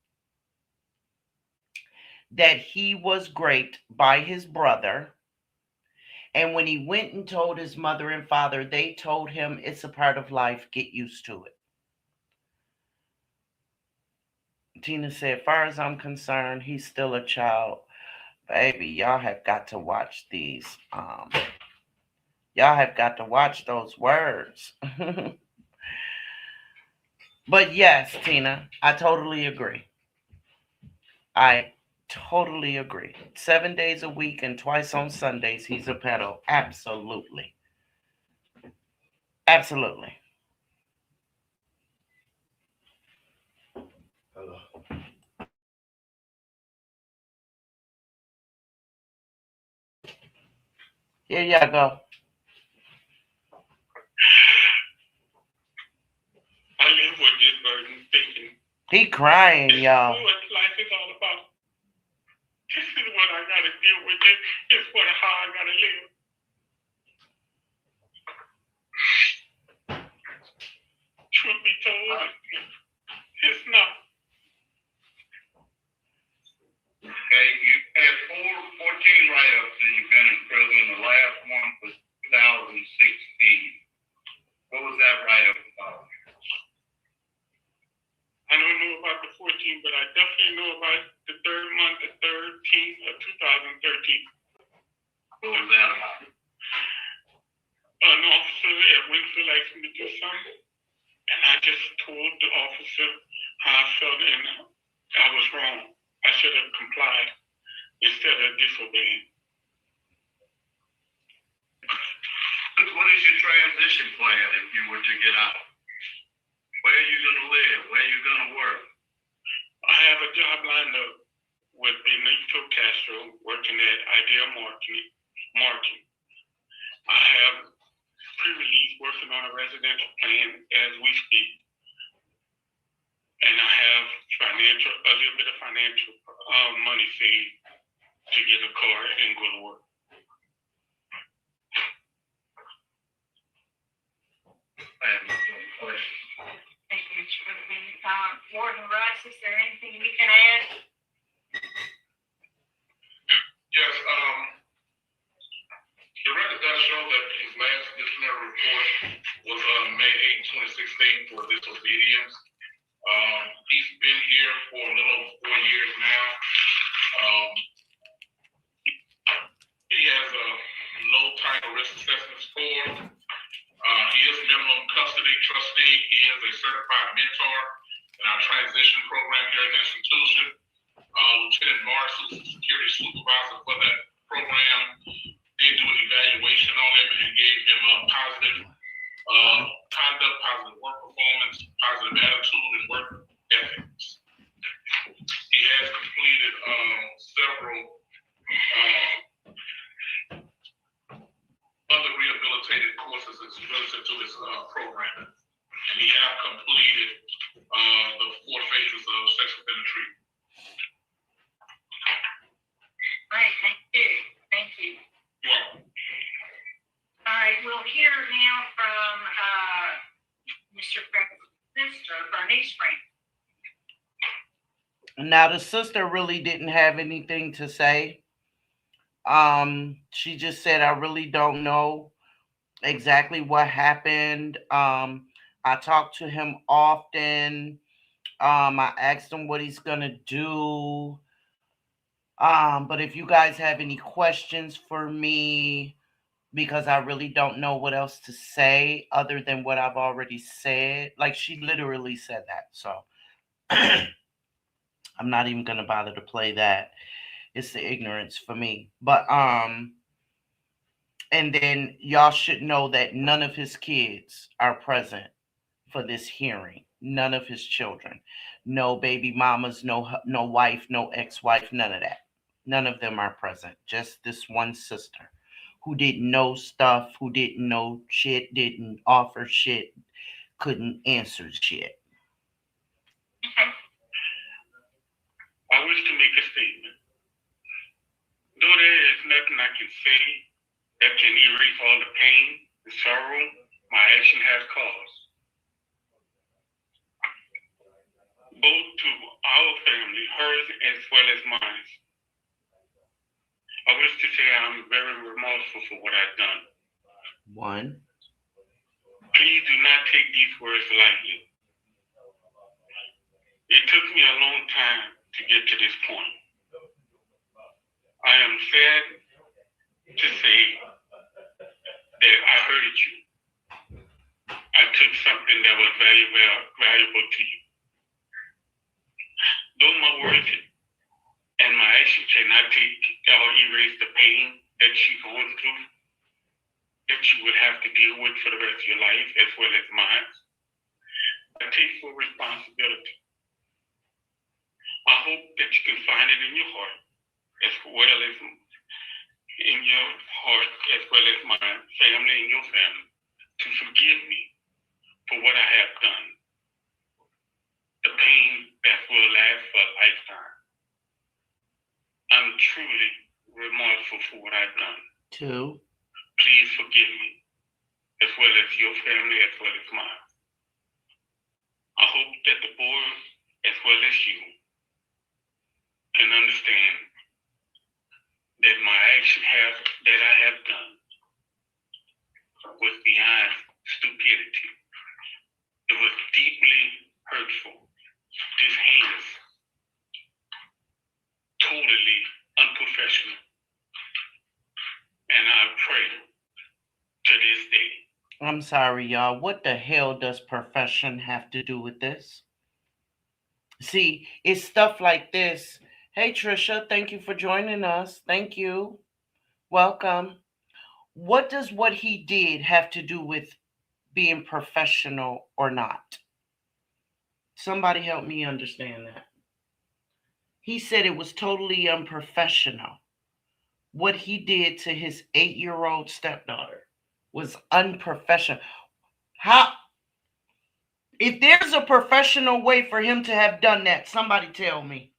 that he was raped by his brother. And when he went and told his mother and father, they told him it's a part of life. Get used to it. Tina said, as far as I'm concerned, he's still a child. Baby, y'all have got to watch these. Y'all have got to watch those words. But yes, Tina, I totally agree. I totally agree. 7 days a week and twice on Sundays, he's a pedo. Absolutely. Absolutely. Hello. Here y'all go. I live with this burden thinking, He crying, this is y'all. what life is all about. This is what I gotta deal with. This is how I gotta live. Truth be told, it's not. Okay, you had 14 write-ups and you've been in prison. The last one was 2016. What was that write-up about? I don't know about the 14, but I definitely know about the 3rd month, the 13th of 2013. What was that about? An officer at Winfield asked me to do something, and I just told the officer how I felt, and I was wrong. I should have complied instead of disobeying. What is your transition plan if you were to get out? Where are you going to live? Where are you going to work? I have a job lined up with Benito Castro working at Idea Marketing. I have pre-release working on a residential plan as we speak. And I have a little bit of financial money saved to get a car and go to work. I have no questions. Thank you, Mr. Woodby. Warden Rice, is there anything we can add? Yes, the record does show that his last disciplinary report was May 8, 2016 for disobedience. He's been here for a little over 4 years now. He has a low title risk assessment score. He is minimum custody trustee. He is a certified mentor in our transition program here in the institution. Lieutenant Morris, who's the security supervisor for that program, did do an evaluation on him and gave him a positive conduct, positive work performance, positive attitude, and work ethics. He has completed several other rehabilitative courses as relative to his program. And he has completed the 4 phases of sex offender treatment. All right, thank you. Thank you. You're welcome. All right, we'll hear now from Mr. Frank's sister, Bernice Frank. Now the sister really didn't have anything to say. She just said, I really don't know exactly what happened. I talk to him often. I asked him what he's gonna do. But if you guys have any questions for me, because I really don't know what else to say other than what I've already said. Like, she literally said that. So I'm not even gonna bother to play that. It's the ignorance for me. But and then y'all should know that none of his kids are present for this hearing. None of his children. No baby mamas, no wife, no ex-wife, none of that. None of them are present. Just this one sister who didn't know stuff, who didn't know shit, didn't offer shit, couldn't answer shit. Okay. I wish to make a statement. Though there is nothing I can say that can erase all the pain and sorrow my action has caused, both to our family, hers as well as mine. I wish to say I'm very remorseful for what I've done. 1. Please do not take these words lightly. It took me a long time to get to this point. I am sad to say that I hurted you. I took something that was very, very valuable to you. Though my words and my actions cannot take or erase the pain that you're going through, that you would have to deal with for the rest of your life as well as mine, I take full responsibility. I hope that you can find it in your heart as well as in your heart as well as my family and your family to forgive me for what I have done. The pain that will last for a lifetime. I'm truly remorseful for what I've done. 2. Please forgive me, as well as your family, as well as mine. I hope that the board, as well as you, can understand that my action that I have done was beyond stupidity. It was deeply hurtful, just heinous, totally unprofessional. And I pray to this day. I'm sorry, y'all. What the hell does profession have to do with this? See, it's stuff like this. Hey, Trisha, thank you for joining us. Thank you. Welcome. What does what he did have to do with being professional or not? Somebody help me understand that. He said it was totally unprofessional. What he did to his 8-year-old stepdaughter was unprofessional. How? If there's a professional way for him to have done that, somebody tell me.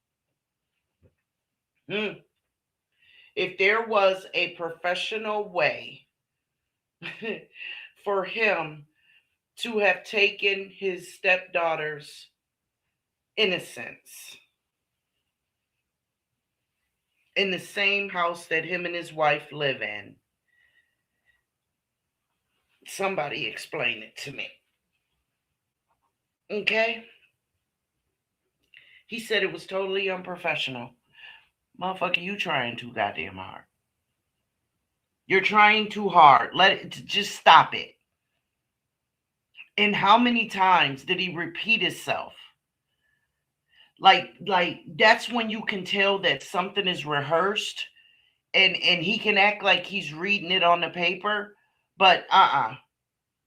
If there was a professional way for him to have taken his stepdaughter's innocence in the same house that him and his wife live in, somebody explain it to me. Okay? He said it was totally unprofessional. Motherfucker, you trying too goddamn hard. You're trying too hard. Just stop it. And how many times did he repeat himself? Like that's when you can tell that something is rehearsed, and he can act like he's reading it on the paper, but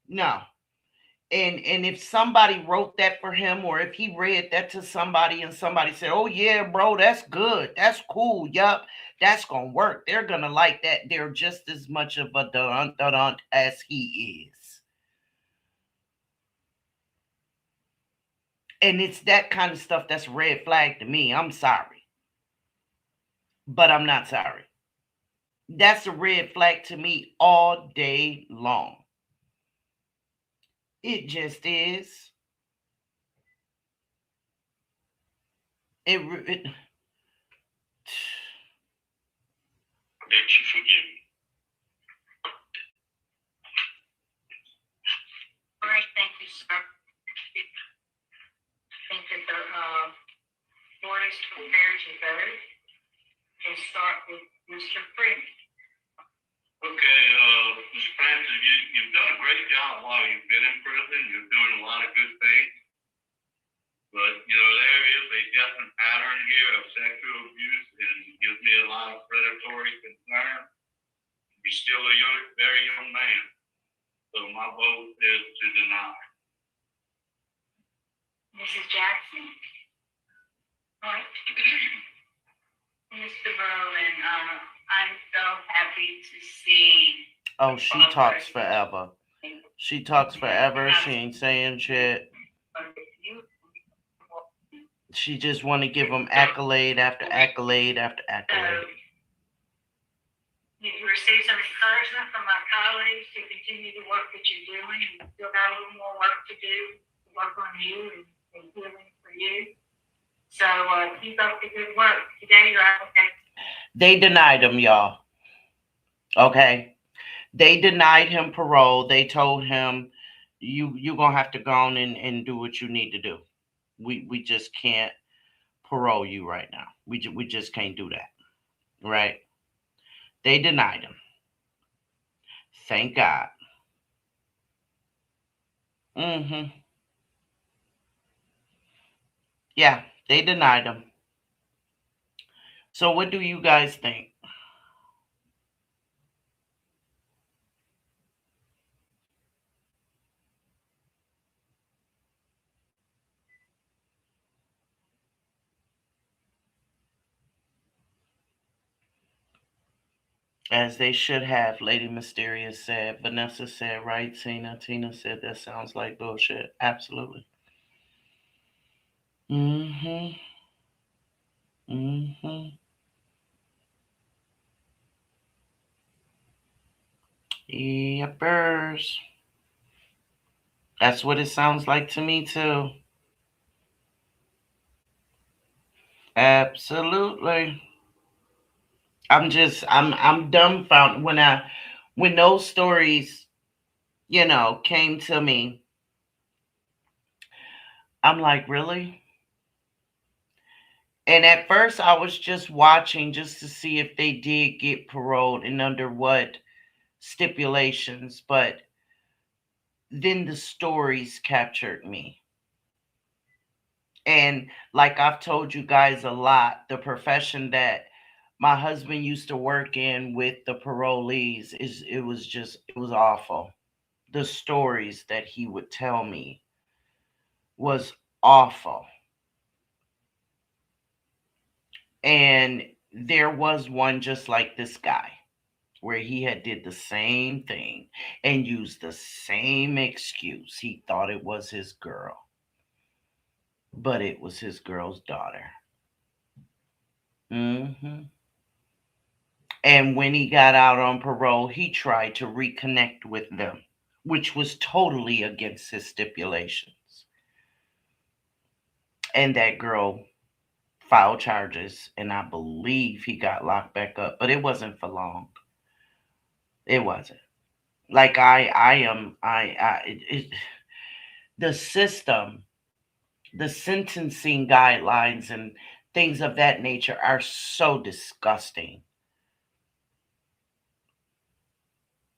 no. And if somebody wrote that for him, or if he read that to somebody and somebody said, oh yeah, bro, that's good, that's cool, yup, that's gonna work, they're gonna like that, they're just as much of a dun as he is. And it's that kind of stuff that's red flag to me. I'm sorry, but I'm not sorry. That's a red flag to me all day long. It just is. It that you forgive me. All right, thank you, sir. I think that the board is prepared to vote. We'll start with Mr. Freeman. Okay, Mr. Francis, you've done a great job while you've been in prison. You're doing a lot of good things. But, there is a definite pattern here of sexual abuse, and it gives me a lot of predatory concern. You're still a very young man. So my vote is to deny. Mrs. Jackson? All right. Mr. Berlin, I'm so happy to see. Oh, she talks forever. She talks forever. She ain't saying shit. She just want to give him accolade after accolade after accolade. Did you receive some encouragement from my colleagues to continue the work that you're doing? You still got a little more work to do, to work on you and healing for you. So keep up the good work. Today your application. They denied him, y'all. Okay. They denied him parole. They told him, you gonna have to go on and do what you need to do. We just can't parole you right now. We just can't do that. Right? They denied him. Thank God. Mm-hmm. Yeah, they denied him. So what do you guys think? As they should have, Lady Mysterious said. Vanessa said, right, Tina? Tina said that sounds like bullshit. Absolutely. Mm-hmm. Mm-hmm. Yepers. That's what it sounds like to me too. Absolutely. I'm dumbfounded when those stories, came to me. I'm like, really? And at first I was just watching just to see if they did get paroled and under what stipulations, but then the stories captured me. And like I've told you guys a lot, the profession that my husband used to work in with the parolees it was awful. The stories that he would tell me was awful. And there was one just like this guy where he had did the same thing and used the same excuse. He thought it was his girl, but it was his girl's daughter. Hmm. And when he got out on parole, he tried to reconnect with them, which was totally against his stipulations. And that girl filed charges, and I believe he got locked back up, but it wasn't for long. It wasn't. Like I am, the system, the sentencing guidelines and things of that nature are so disgusting.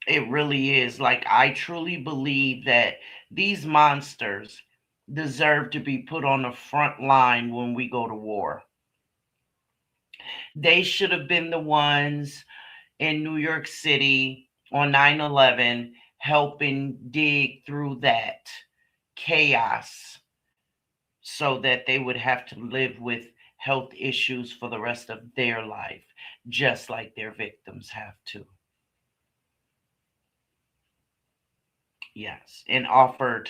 It really is. Like, I truly believe that these monsters deserve to be put on the front line when we go to war. They should have been the ones in New York City on 9/11 helping dig through that chaos so that they would have to live with health issues for the rest of their life, just like their victims have to. Yes, and offered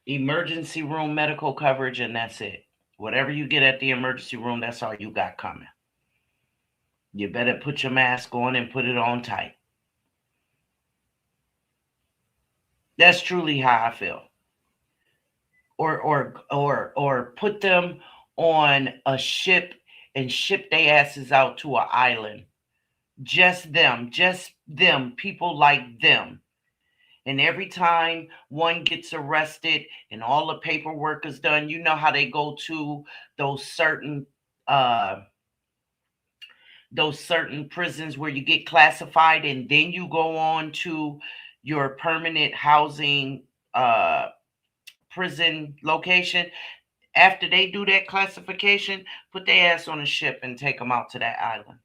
emergency room medical coverage, and that's it. Whatever you get at the emergency room, that's all you got coming. You better put your mask on and put it on tight. That's truly how I feel. Or put them on a ship and ship their asses out to an island. Just them, people like them. And every time one gets arrested and all the paperwork is done, you know how they go to those certain uh those certain prisons where you get classified and then you go on to your permanent housing prison location. After they do that classification, put their ass on a ship and take them out to that island.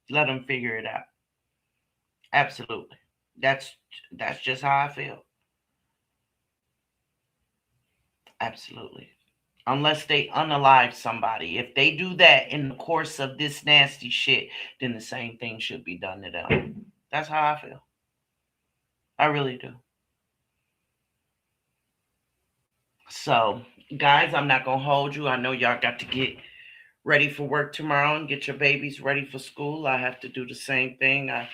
Let them figure it out. Absolutely. That's just how I feel. Absolutely. Unless they unalive somebody. If they do that in the course of this nasty shit, then the same thing should be done to them. That's how I feel. I really do. So, Guys, I'm not going to hold you. I know y'all got to get ready for work tomorrow and get your babies ready for school. I have to do the same thing. I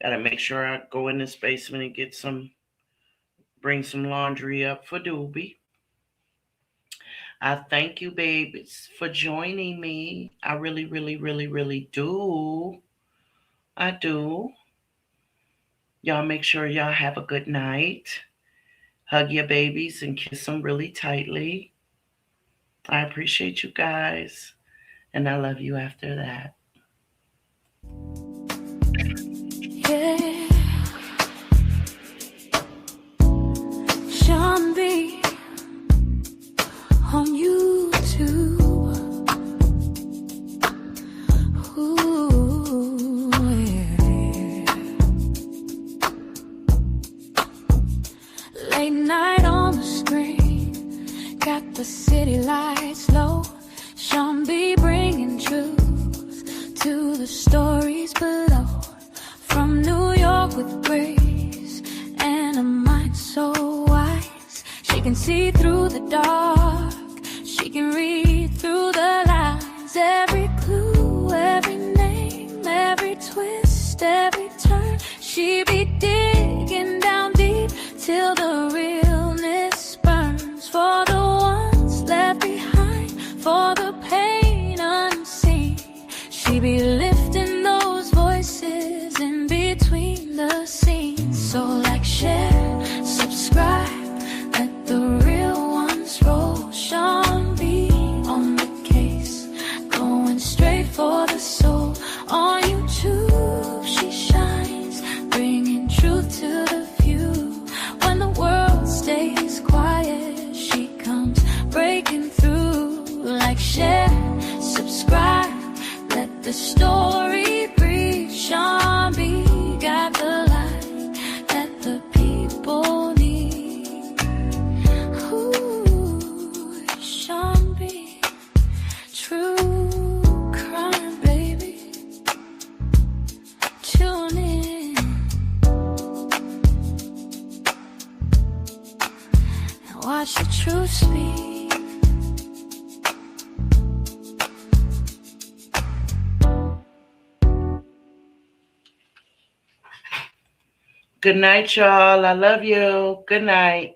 got to make sure I go in this basement and bring some laundry up for Doobie. I thank you, babies, for joining me. I really, really, really, really do. I do. Y'all make sure y'all have a good night. Hug your babies and kiss them really tightly. I appreciate you guys. And I love you after that. Yeah. Sean B on YouTube. Ooh, yeah. Late night on the screen, got the city lights low. Sean B bringing truth to the stories below. From New York with grace and a mind so wise, she can see through the dark, she can read through the lines. Every clue, every name, every twist, every turn, she be digging down deep till the realness burns. For the ones left behind, for the pain unseen, she be lifting those voices in between the scenes. So like, share, subscribe, let the real ones roll. Sean B on the case, going straight for the soul. On YouTube she shines, bringing truth to the few. When the world stays quiet, she comes breaking through. Like, share, subscribe, let the story breathe. Sean B got the light that the people need. Ooh, Sean B, true crime, baby. Tune in and watch the truth speak. Good night, y'all. I love you. Good night.